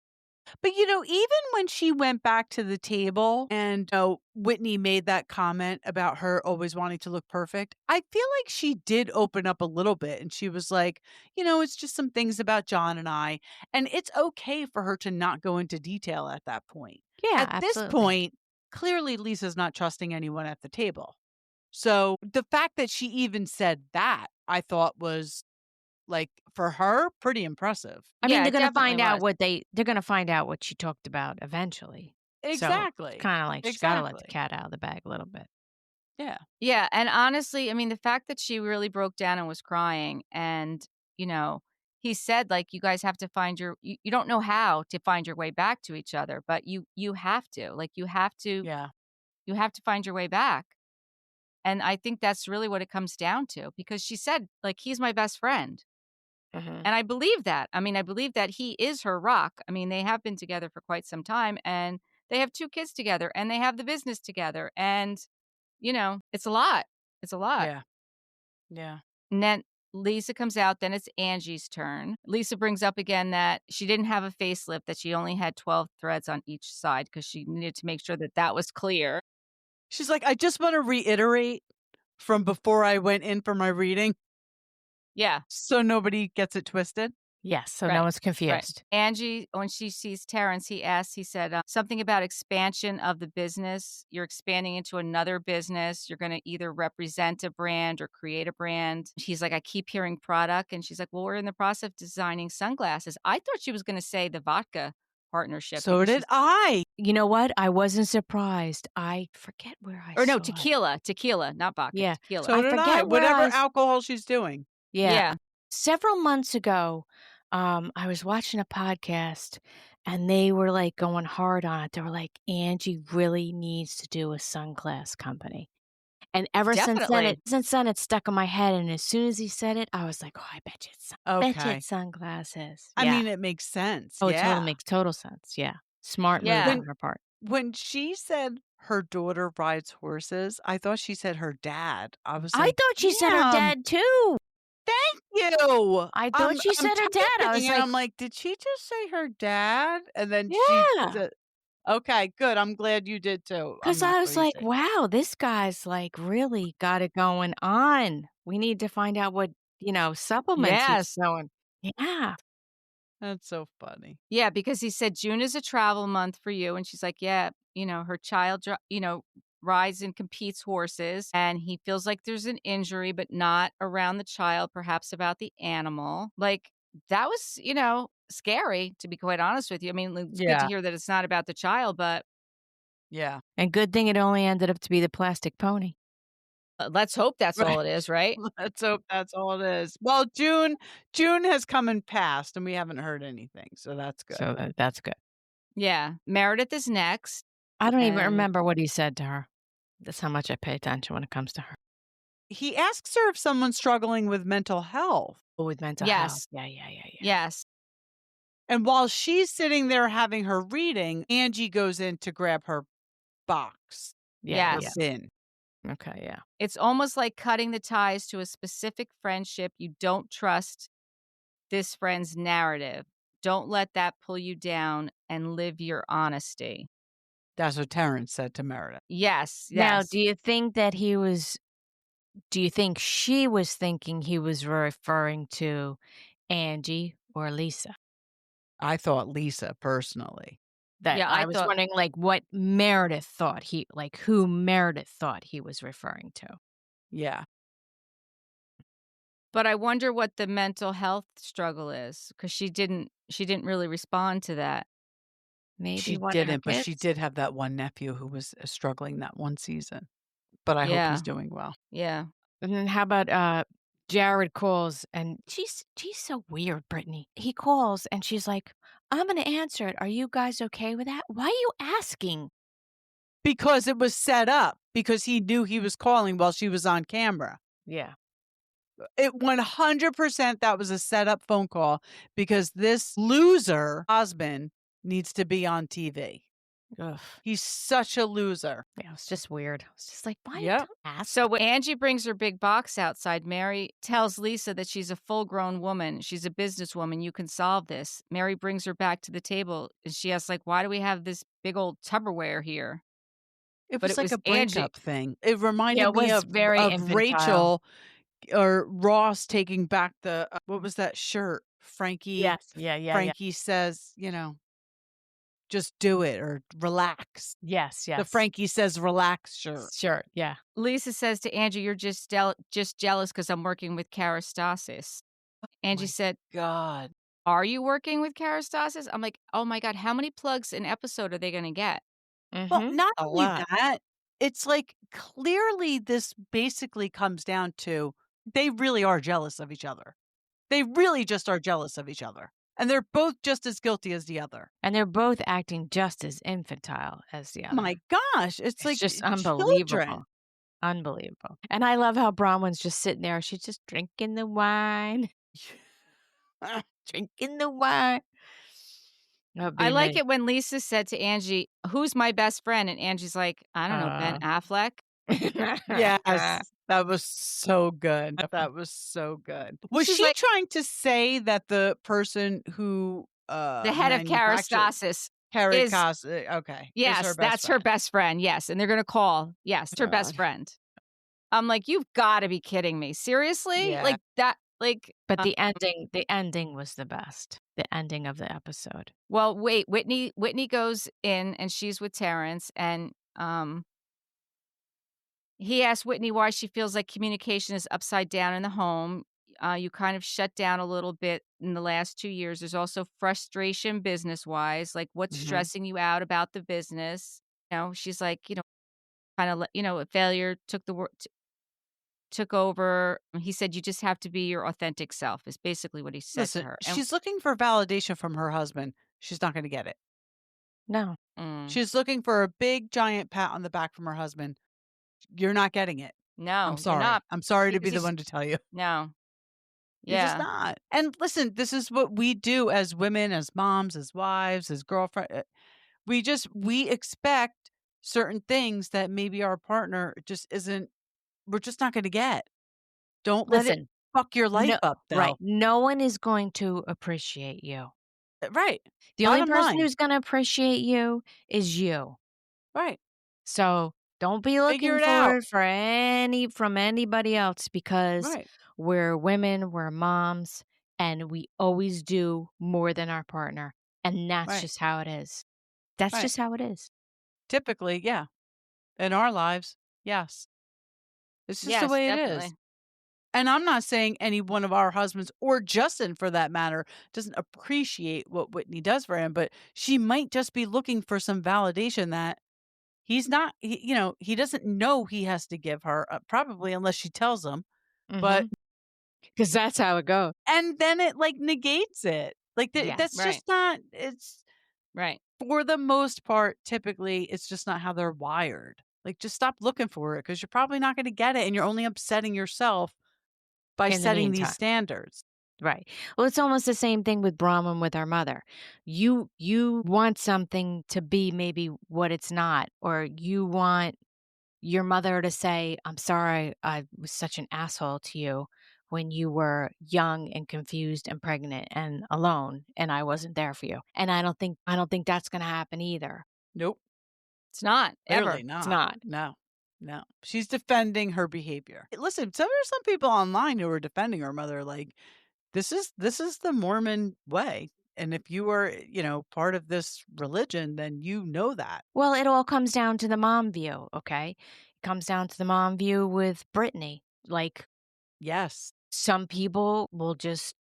But, even when she went back to the table and Whitney made that comment about her always wanting to look perfect, I feel like she did open up a little bit. And she was like, it's just some things about John and I. And it's okay for her to not go into detail at that point. Yeah, at this point, clearly Lisa's not trusting anyone at the table. So the fact that she even said that, I thought was, like, for her, pretty impressive. I mean, they're going to find out they're going to find out what she talked about eventually. Exactly. So kind of like she's got to let the cat out of the bag a little bit. Yeah. Yeah. And honestly, I mean, the fact that she really broke down and was crying and, he said, like, you guys have to find you don't know how to find your way back to each other, but you have to. Like, you have to find your way back. And I think that's really what it comes down to, because she said, like, he's my best friend. And I believe that. I mean, I believe that he is her rock. I mean, they have been together for quite some time, and they have 2 kids together, and they have the business together. And, it's a lot. It's a lot. Yeah. And then Lisa comes out. Then it's Angie's turn. Lisa brings up again that she didn't have a facelift, that she only had 12 threads on each side because she needed to make sure that was clear. She's like, I just want to reiterate from before I went in for my reading. Yeah. So nobody gets it twisted. Yes. So no one's confused. Right. Angie, when she sees Terrence, he said something about expansion of the business. You're expanding into another business. You're going to either represent a brand or create a brand. He's like, I keep hearing product. And she's like, well, we're in the process of designing sunglasses. I thought she was going to say the vodka partnership. So did I. You know what? I wasn't surprised. I forget where I saw tequila. Tequila, not vodka. Yeah. Tequila. So did I. Whatever alcohol she's doing. Yeah. Several months ago, I was watching a podcast and they were like going hard on it. They were like, Angie really needs to do a sunglass company. And ever since then, it stuck in my head. And as soon as he said it, I was like, oh, I bet you it's sunglasses. I mean, it makes sense. Oh, it makes total sense. Yeah. Smart move on her part. When she said her daughter rides horses, I thought she said her dad. I thought she said her dad too. Thank you. I thought she said her dad. I was like, I'm like, did she just say her dad? And then she said, okay, good. I'm glad you did too. Because I was like, wow, this guy's like really got it going on. We need to find out what, supplements he's doing. Yeah. That's so funny. Yeah, because he said June is a travel month for you. And she's like, yeah, her child, rides and competes horses. And he feels like there's an injury, but not around the child, perhaps about the animal. Like, that was, scary, to be quite honest with you. I mean, it's good to hear that it's not about the child, but. Yeah. And good thing it only ended up to be the plastic pony. Let's hope that's all it is, right? Let's hope that's all it is. Well, June has come and passed, and we haven't heard anything, so that's good. So that's good. Yeah. Meredith is next. I don't even remember what he said to her. That's how much I pay attention when it comes to her. He asks her if someone's struggling with mental health. Oh, with mental health. Yeah. Yes. And while she's sitting there having her reading, Angie goes in to grab her box. Her bin. Okay, yeah. It's almost like cutting the ties to a specific friendship. You don't trust this friend's narrative. Don't let that pull you down and live your honesty. That's what Terrence said to Meredith. Yes. Now, do you think she was thinking he was referring to Angie or Lisa? I thought Lisa, personally. I was wondering, like, what Meredith thought who Meredith thought he was referring to. Yeah. But I wonder what the mental health struggle is, because she didn't really respond to that. Maybe she didn't, but she did have that one nephew who was struggling that one season. But I hope he's doing well. Yeah. And then how about Jared calls, and she's so weird, Brittany. He calls, and she's like, I'm going to answer it. Are you guys okay with that? Why are you asking? Because it was set up. Because he knew he was calling while she was on camera. Yeah. It 100% that was a set up phone call because this loser husband needs to be on TV. Ugh. He's such a loser. Yeah, it's just weird. It's just like, why you ask? So when Angie brings her big box outside, Mary tells Lisa that she's a full-grown woman. She's a businesswoman. You can solve this. Mary brings her back to the table, and she asks, like, why do we have this big old Tupperware here? It was like a breakup thing. It reminded me of Rachel or Ross taking back the, what was that shirt? Frankie. Yes. Yeah. Frankie says, just do it or relax. Yes. The Frankie says relax shirt. Sure, yeah. Lisa says to Angie, you're just jealous because I'm working with Karastasis. Angie said, God. Are you working with Karastasis? I'm like, oh my God, how many plugs an episode are they going to get? Mm-hmm. Well, not only that, it's like clearly this basically comes down to they really are jealous of each other. They really just are jealous of each other. And they're both just as guilty as the other. And they're both acting just as infantile as the other. My gosh. It's like just unbelievable. Children. Unbelievable. And I love how Bronwyn's just sitting there. She's just drinking the wine. Drinking the wine. I like it when Lisa said to Angie, who's my best friend? And Angie's like, I don't know, Ben Affleck. Yes. That was so good. That was so good. Was she trying to say that the person who the head of Karastasis okay. Yes, that's her best friend. Yes. And they're gonna call. Yes, her best friend. I'm like, you've got to be kidding me. Seriously? Yeah. Like that, like but the ending was the best. The ending of the episode. Well, wait, Whitney goes in and she's with Terrence, and he asked Whitney why she feels like communication is upside down in the home. you kind of shut down a little bit in the last 2 years. There's also frustration business-wise, like what's stressing you out about the business. She's like, kind of, a failure took over. He said, you just have to be your authentic self, is basically what he said to her. And she's looking for validation from her husband. She's not going to get it. No. She's looking for a big, giant pat on the back from her husband. You're not getting it. No, I'm sorry. you're not. I'm sorry to be the one to tell you. No. You're just not. And listen, this is what we do as women, as moms, as wives, as girlfriends. We expect certain things that maybe our partner just isn't, we're just not going to get. Don't let it fuck your life up, though. Right. No one is going to appreciate you. Right. The only person who's going to appreciate you is you. Right. So don't be looking for it from anybody else, because we're women, we're moms, and we always do more than our partner. And that's just how it is. That's just how it is. Typically, yeah. In our lives, yes. It's just the way it is. And I'm not saying any one of our husbands, or Justin for that matter, doesn't appreciate what Whitney does for him, but she might just be looking for some validation that he's not, he doesn't know he has to give her, probably unless she tells him. But because that's how it goes. And then it negates it. That's just not, it's right. For the most part, typically, it's just not how they're wired. Just stop looking for it, because you're probably not going to get it, and you're only upsetting yourself by setting these standards. Right. Well, it's almost the same thing with Brahman with our mother. You want something to be maybe what it's not, or you want your mother to say, I'm sorry, I was such an asshole to you when you were young and confused and pregnant and alone, and I wasn't there for you. And I don't think that's going to happen either. Nope. It's not. Clearly ever. not. It's not. No. She's defending her behavior. Listen, there's some people online who are defending her mother. This is the Mormon way. And if you are, part of this religion, then you know that. Well, it all comes down to the mom view, okay? It comes down to the mom view with Brittany. Yes. Some people will just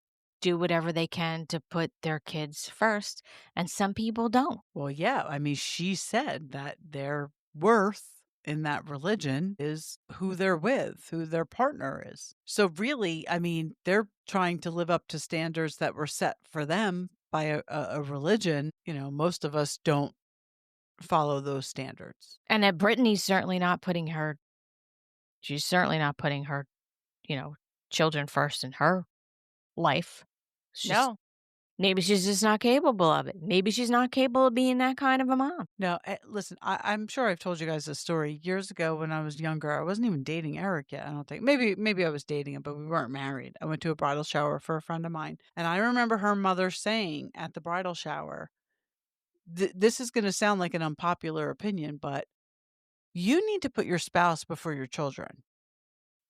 do whatever they can to put their kids first, and some people don't. Well, yeah. I mean, she said that their worth in that religion is who they're with, who their partner is. So really, I mean, they're trying to live up to standards that were set for them by a religion. Most of us don't follow those standards. And that Brittany's certainly not putting her, children first in her life. No. Maybe she's just not capable of it. Maybe she's not capable of being that kind of a mom. No, listen, I'm sure I've told you guys this story. Years ago when I was younger, I wasn't even dating Eric yet, I don't think. Maybe I was dating him, but we weren't married. I went to a bridal shower for a friend of mine. And I remember her mother saying at the bridal shower, this is going to sound like an unpopular opinion, but you need to put your spouse before your children.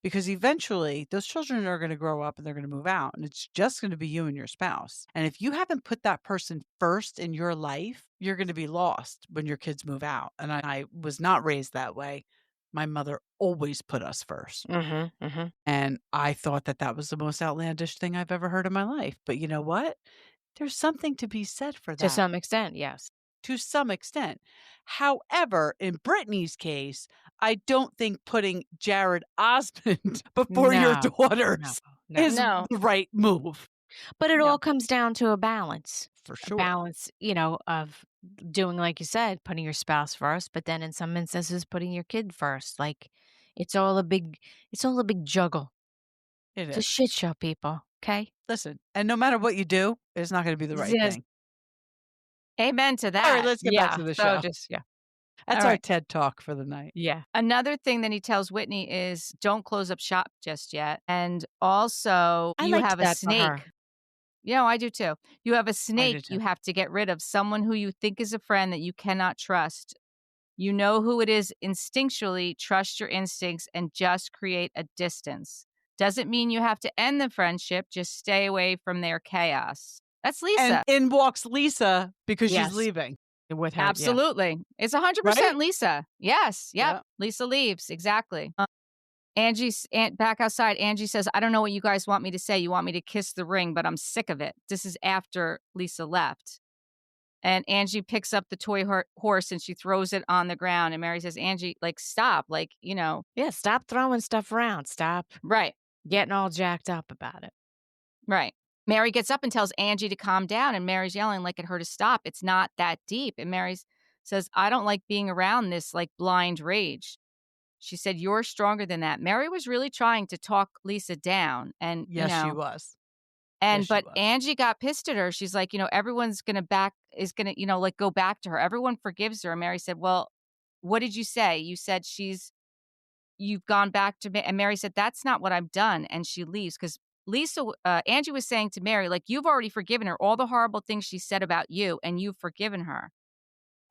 Because eventually those children are going to grow up and they're going to move out, and it's just going to be you and your spouse. And if you haven't put that person first in your life, you're going to be lost when your kids move out. And I was not raised that way. My mother always put us first. And I thought that was the most outlandish thing I've ever heard in my life. But you know what? There's something to be said for that. To some extent, yes. To some extent. However, in Brittany's case, I don't think putting Jared Osmond before your daughters is the right move. But it all comes down to a balance. For sure. A balance, of doing, like you said, putting your spouse first, but then in some instances, putting your kid first. It's all a big juggle. It's a shit show, people. Okay? Listen, and no matter what you do, it's not going to be the right thing. Amen to that. All right, let's get back to the show. That's our TED Talk for the night. Yeah. Another thing that he tells Whitney is don't close up shop just yet. And also, you have a snake. Yeah, I do too. You have a snake you have to get rid of, someone who you think is a friend that you cannot trust. You know who it is instinctually. Trust your instincts and just create a distance. Doesn't mean you have to end the friendship. Just stay away from their chaos. That's Lisa. And in walks Lisa because she's leaving. With her. Absolutely. It's 100% Lisa. Yes. Yep. Yeah. Lisa leaves. Exactly. back outside, Angie says, I don't know what you guys want me to say. You want me to kiss the ring, but I'm sick of it. This is after Lisa left. And Angie picks up the toy horse and she throws it on the ground. And Mary says, Angie, like, stop. Like, Yeah, stop throwing stuff around. Stop getting all jacked up about it. Right. Mary gets up and tells Angie to calm down. And Mary's yelling like at her to stop. It's not that deep. And Mary says, I don't like being around this like blind rage. She said, you're stronger than that. Mary was really trying to talk Lisa down. And yes, she was. And but Angie got pissed at her. She's like, everyone's going to like go back to her. Everyone forgives her. And Mary said, well, what did you say? You said you've gone back to me. And Mary said, that's not what I've done. And she leaves because Angie was saying to Mary, like, you've already forgiven her all the horrible things she said about you and you've forgiven her.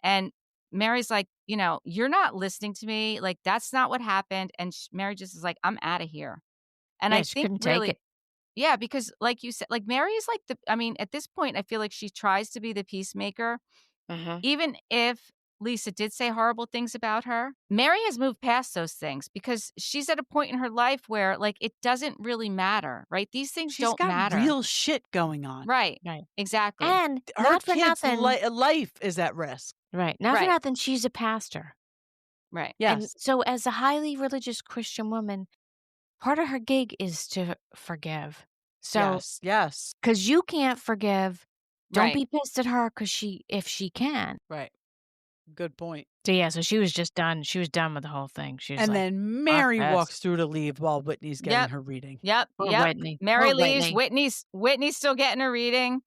And Mary's like, you're not listening to me. Like, that's not what happened. And Mary just is like, I'm out of here. And I think really, take it. Yeah, because like you said, like Mary is like at this point, I feel like she tries to be the peacemaker. Mm-hmm. Even if Lisa did say horrible things about her, Mary has moved past those things because she's at a point in her life where like it doesn't really matter, right? These things don't matter. Real shit going on. Right. Exactly. And her kid's life is at risk. Right. Not for nothing, she's a pastor. Right. Yes. And so as a highly religious Christian woman, part of her gig is to forgive. So, yes. Because you can't forgive. Don't be pissed at her if she can. Right. Good point. So she was just done. She was done with the whole thing. She was and like, then Mary walks through to leave while Whitney's getting her reading. Yep. Whitney. Mary leaves. Whitney's still getting her reading.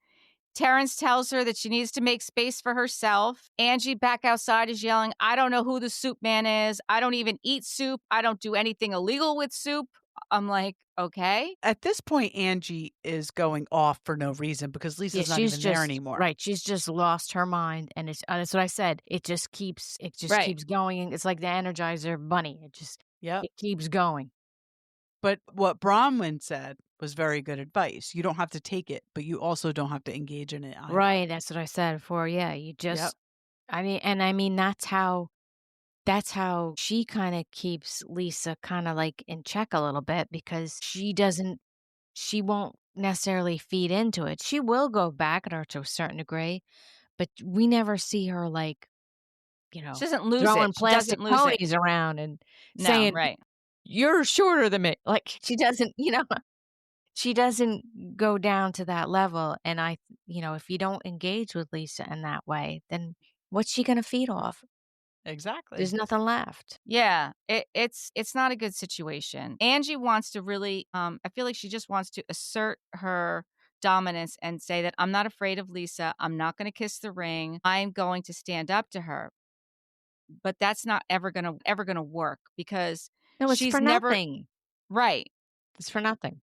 Terrence tells her that she needs to make space for herself. Angie back outside is yelling, I don't know who the soup man is. I don't even eat soup. I don't do anything illegal with soup. I'm like, okay. At this point, Angie is going off for no reason because Lisa's not even there anymore. Right. She's just lost her mind. And that's what I said. It just keeps going. It's like the Energizer bunny. It keeps going. But what Bronwyn said was very good advice. You don't have to take it, but you also don't have to engage in it either. Right. That's what I said before. Yeah. You just, that's how she kind of keeps Lisa kind of like in check a little bit because she won't necessarily feed into it. She will go back at her to a certain degree, but we never see her like, she doesn't lose throwing it. plastic ponies around and saying, you're shorter than me. Like she doesn't, she doesn't go down to that level. And if you don't engage with Lisa in that way, then what's she going to feed off? Exactly. There's nothing left. Yeah, it's not a good situation. Angie wants to really, I feel like she just wants to assert her dominance and say that I'm not afraid of Lisa. I'm not going to kiss the ring. I'm going to stand up to her. But that's not ever going to work because she's for nothing. Right. It's for nothing.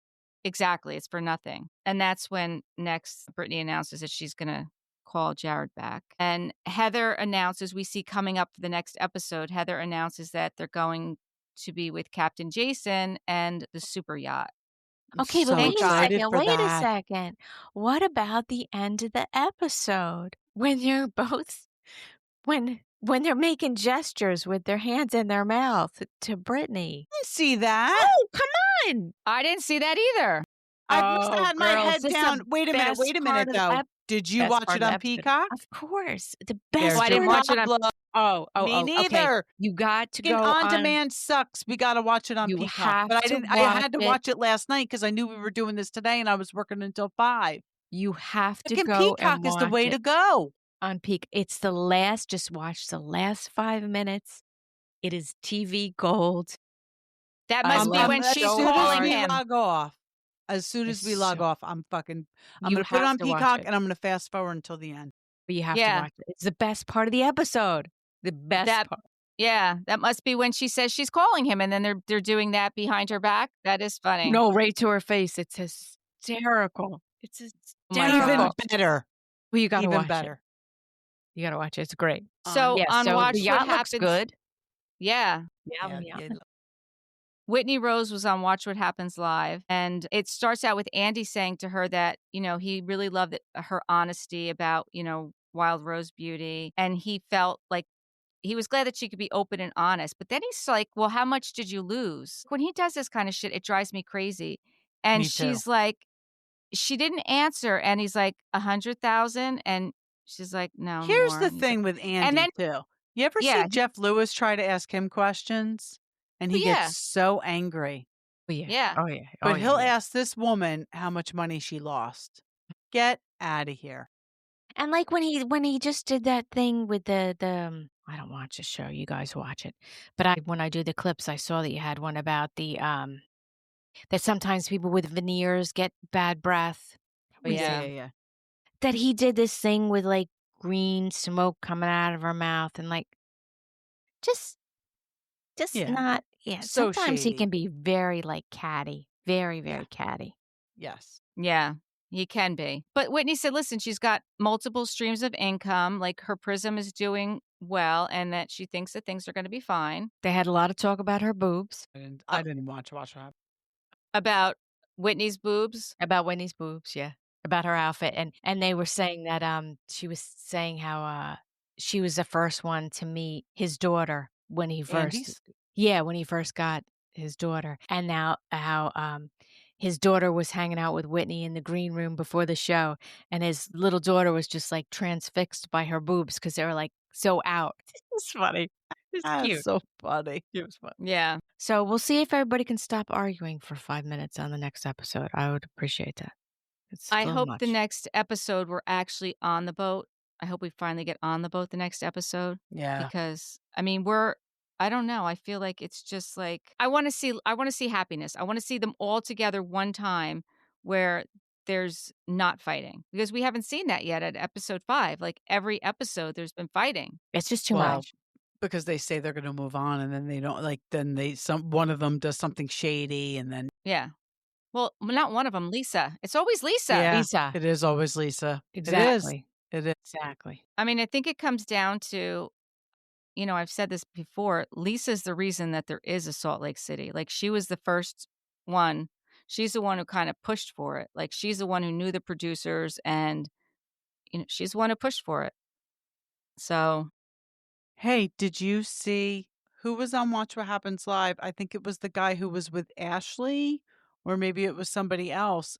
Exactly. It's for nothing. And that's when next Brittany announces that she's going to call Jared back. And Heather announces, we see coming up for the next episode, Heather announces that they're going to be with Captain Jason and the super yacht. Okay, but wait a second. What about the end of the episode when they're both when they're making gestures with their hands in their mouth to Brittany? I didn't see that. Oh, come on! I didn't see that either. I must have had my head down. Wait a minute, though. Did you watch it on Peacock? Of course, the best. I didn't watch it on. Me neither. Okay. You got to go on demand. Sucks. We got to watch it on Peacock. But I had to watch it last night because I knew we were doing this today, and I was working until 5. You have to go. Peacock is the way to go. On Peacock, it's the last. Just watch the last 5 minutes. It is TV gold. That must be when she's calling him. Log off. As soon as we log off, I'm going to put it on Peacock and I'm going to fast forward until the end. But you have to watch it. It's the best part of the episode. The best part. Yeah, that must be when she says she's calling him and then they're doing that behind her back. That is funny. No, right to her face. It's hysterical. It's hysterical. Even better. Well, you got to watch better. it. You got to watch it. It's great. So on Watch the What Yacht looks Happens. good. Yeah. Yeah. Whitney Rose was on Watch What Happens Live, and it starts out with Andy saying to her that, he really loved her honesty about, Wild Rose Beauty, and he felt like he was glad that she could be open and honest. But then he's like, well, how much did you lose? When he does this kind of shit, it drives me crazy. And Me too. she's like, she didn't answer. And he's like, 100,000. And she's like, no Here's more. the And he's thing like, with Andy, and then, too. You ever yeah, see Jeff Lewis try to ask him questions? And he yeah, gets so angry. Oh, yeah. yeah. Oh, yeah. But Oh, he'll yeah. ask this woman how much money she lost. Get out of here. And like when he just did that thing with the I don't watch the show, you guys watch it. But when I do the clips, I saw that you had one about the that sometimes people with veneers get bad breath. Oh, yeah. Yeah. That he did this thing with like green smoke coming out of her mouth and like just Yeah. not So sometimes he shady. can be very like catty. Very, very Yeah. catty. Yes. Yeah, he can be. But Whitney said, listen, she's got multiple streams of income, like her Prism is doing well, and that she thinks that things are going to be fine. They had a lot of talk about her boobs. I didn't watch that. About Whitney's boobs? About Whitney's boobs, yeah. About her outfit. And they were saying that she was saying how she was the first one to meet his daughter when he first Andy's? Yeah, when he first got his daughter. And now how his daughter was hanging out with Whitney in the green room before the show, and his little daughter was just like transfixed by her boobs because they were like so out. It's funny. It's cute. So funny. It was fun. Yeah. So we'll see if everybody can stop arguing for 5 minutes on the next episode. I would appreciate that. It's a I little hope much. the next episode we're actually on the boat. I hope we finally get on the boat the next episode. Yeah. Because I mean, I don't know. I feel like it's just like I want to see happiness. I want to see them all together one time where there's not fighting. Because we haven't seen that yet at episode 5. Like every episode there's been fighting. It's just too Well, much. because they say they're going to move on, and then they don't. Like then one of them does something shady, and then Yeah. Well, not one of them, Lisa. It's always Lisa. yeah, Lisa. it is always Lisa. Exactly. It is. Exactly. I mean, I think it comes down to, I've said this before, Lisa's the reason that there is a Salt Lake City. Like she was the first one. She's the one who kind of pushed for it. Like she's the one who knew the producers and, she's the one who pushed for it. So. Hey, did you see who was on Watch What Happens Live? I think it was the guy who was with Ashley, or maybe it was somebody else.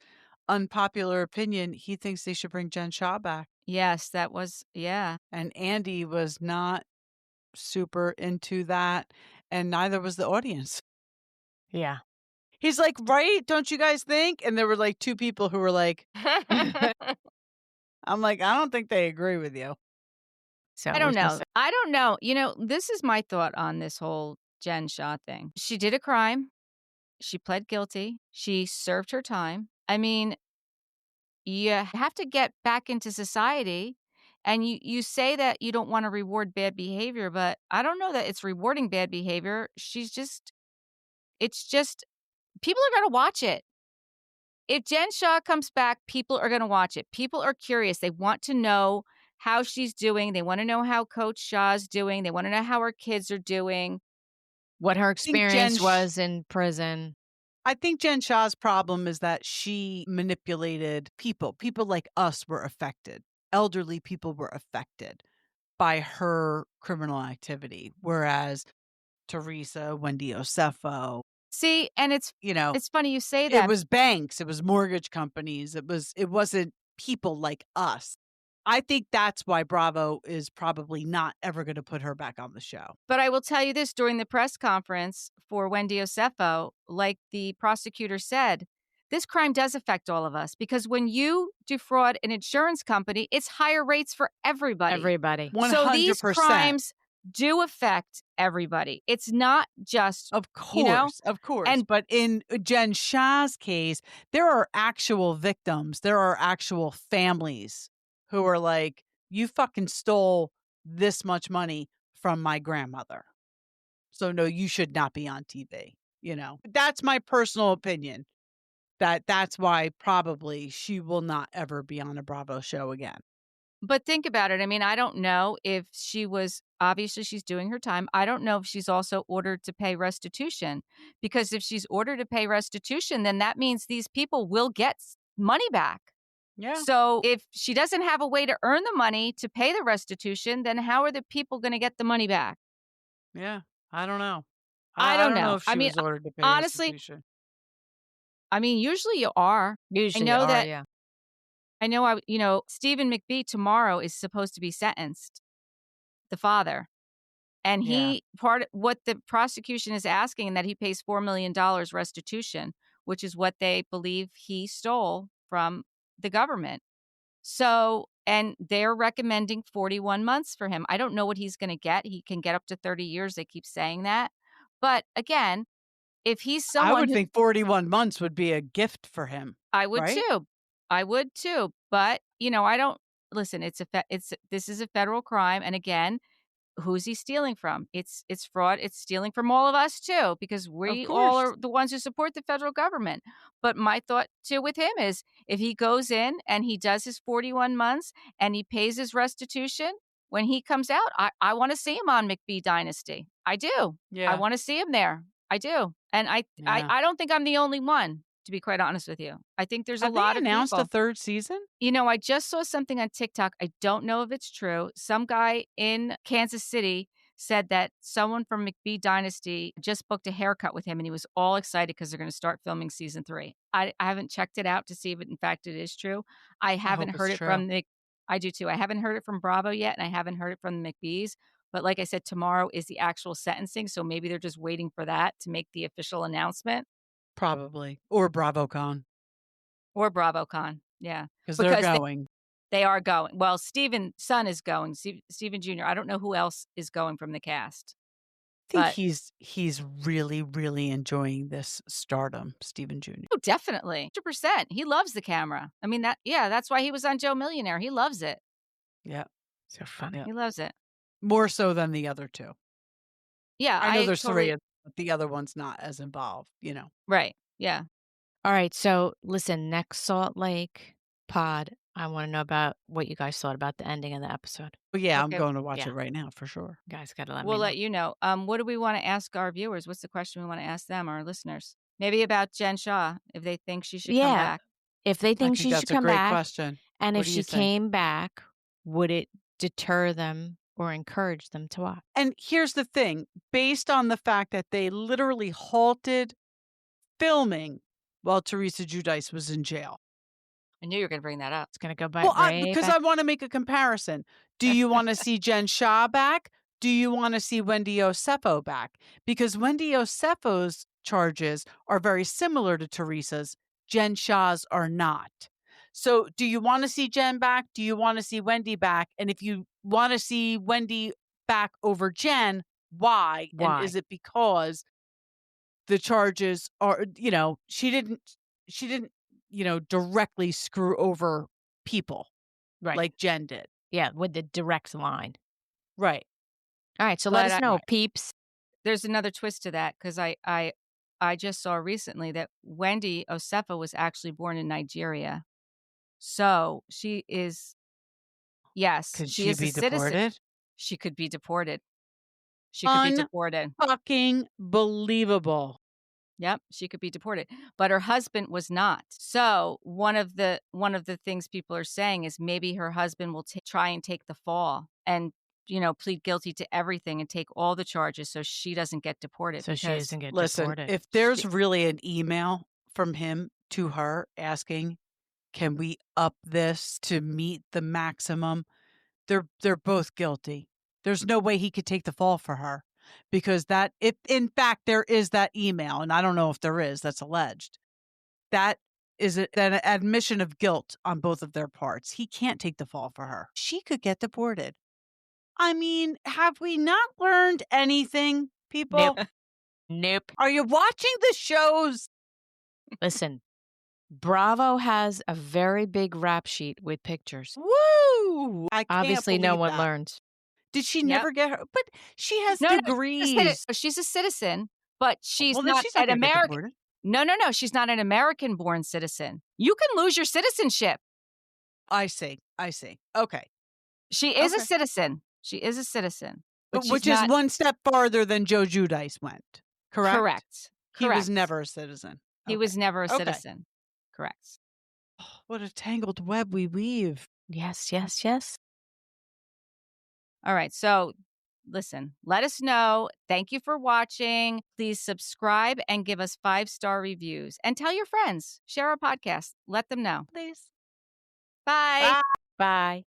Unpopular opinion, he thinks they should bring Jen Shaw back. Yes, that was, yeah. And Andy was not super into that, and neither was the audience. Yeah. He's like, right? Don't you guys think? And there were like 2 people who were like, I'm like, I don't think they agree with you. So I don't know. I don't know. This is my thought on this whole Jen Shaw thing. She did a crime. She pled guilty. She served her time. I mean, you have to get back into society. And you say that you don't want to reward bad behavior, but I don't know that it's rewarding bad behavior. It's just, people are going to watch it. If Jen Shaw comes back, people are going to watch it. People are curious. They want to know how she's doing. They want to know how Coach Shaw's doing. They want to know how her kids are doing. What her experience was in prison. I think Jen Shaw's problem is that she manipulated people. People like us were affected. Elderly people were affected by her criminal activity, whereas Teresa, Wendy Osefo. See, and it's funny you say that. It was banks, it was mortgage companies, it wasn't people like us. I think that's why Bravo is probably not ever going to put her back on the show. But I will tell you this, during the press conference for Wendy Osefo, like the prosecutor said, this crime does affect all of us because when you defraud an insurance company, it's higher rates for everybody. 100%. So these crimes do affect everybody. It's not just, of course. But in Jen Shah's case, there are actual victims. There are actual families who are like, you fucking stole this much money from my grandmother. So no, you should not be on TV. That's my personal opinion. That's why probably she will not ever be on a Bravo show again. But think about it. I mean, I don't know if obviously she's doing her time. I don't know if she's also ordered to pay restitution, because if she's ordered to pay restitution, then that means these people will get money back. Yeah. So if she doesn't have a way to earn the money to pay the restitution, then how are the people going to get the money back? Yeah. I don't know. I I don't don't know know. if she was ordered to pay honestly, restitution. usually you are. Usually I know you are, that. yeah. I know, Stephen McBee tomorrow is supposed to be sentenced, the father. And part of what the prosecution is asking, and that he pays $4 million restitution, which is what they believe he stole from the government. So, and they're recommending 41 months for him. I don't know what he's going to get. He can get up to 30 years. They keep saying that. But again, if he's someone I would think 41 months would be a gift for him. I would right? too. I would too. But, I don't listen, this is a federal crime. And again, who's he stealing from? It's fraud. It's stealing from all of us too, because we all are the ones who support the federal government. But my thought too with him is, if he goes in and he does his 41 months and he pays his restitution, when he comes out, I want to see him on McBee Dynasty. I do. Yeah. I want to see him there. I do. And I don't think I'm the only one, to be quite honest with you. I think there's a lot of people. Announced a third season? I just saw something on TikTok. I don't know if it's true. Some guy in Kansas City said that someone from McBee Dynasty just booked a haircut with him, and he was all excited because they're going to start filming season 3. I haven't checked it out to see if in fact it is true. I haven't heard it from I do too. I haven't heard it from Bravo yet, and I haven't heard it from the McBees. But like I said, tomorrow is the actual sentencing, so maybe they're just waiting for that to make the official announcement. Probably. Or BravoCon. Yeah. Because they're going. They are going. Well, Steven's son is going. Steven Jr. I don't know who else is going from the cast. I think he's really, really enjoying this stardom, Steven Jr. Oh, definitely. 100%. He loves the camera. I mean, that's why he was on Joe Millionaire. He loves it. Yeah. So funny. He loves it. More so than the other two. Yeah. I know there's 3, but the other one's not as involved, Right. Yeah. All right. So listen, next Salt Lake pod, I want to know about what you guys thought about the ending of the episode. Well, yeah, okay. I'm going to watch it right now for sure. You guys got to let me know. We'll let you know. What do we want to ask our viewers? What's the question we want to ask them, our listeners? Maybe about Jen Shah, if they think she should come back. If they think she should come back. That's a great question. And if she came back, would it deter them or encourage them to watch? And here's the thing. Based on the fact that they literally halted filming while Teresa Giudice was in jail. I knew you were going to bring that up. It's going to go by. Well, because I want to make a comparison. Do you want to see Jen Shah back? Do you want to see Wendy Osefo back? Because Wendy Osefo's charges are very similar to Teresa's. Jen Shah's are not. So do you want to see Jen back? Do you want to see Wendy back? And if you want to see Wendy back over Jen, why? And is it because the charges are, she didn't, directly screw over people like Jen did. Yeah, with the direct line. Right. All right, so let us know, peeps. There's another twist to that, because I just saw recently that Wendy Osefo was actually born in Nigeria. So she is, yes, could she is be a citizen. Deported? She could be deported. She could be deported. Fucking believable. Yep, she could be deported, but her husband was not. So one of the things people are saying is maybe her husband will try and take the fall and plead guilty to everything and take all the charges, so she doesn't get deported. So she doesn't get deported. If there's really an email from him to her asking, "Can we up this to meet the maximum?" They're both guilty. There's no way he could take the fall for her. Because if in fact there is that email, and I don't know if there is, that's alleged, that is an admission of guilt on both of their parts. He can't take the fall for her. She could get deported. I mean, have we not learned anything, people? Nope. Are you watching the shows? Listen, Bravo has a very big rap sheet with pictures. Woo! Obviously, no one learns. Did she never get her? But she has degrees. She's a citizen, but she's not an American. No. She's not an American-born citizen. You can lose your citizenship. I see. Okay. She is a citizen. She is a citizen. Which is one step farther than Joe Giudice went. Correct? Correct. He was never a citizen. He was never a citizen. Correct. what a tangled web we weave. Yes, yes, yes. All right. So listen, let us know. Thank you for watching. Please subscribe and give us 5-star reviews. And tell your friends. Share our podcast. Let them know. Please. Bye. Bye.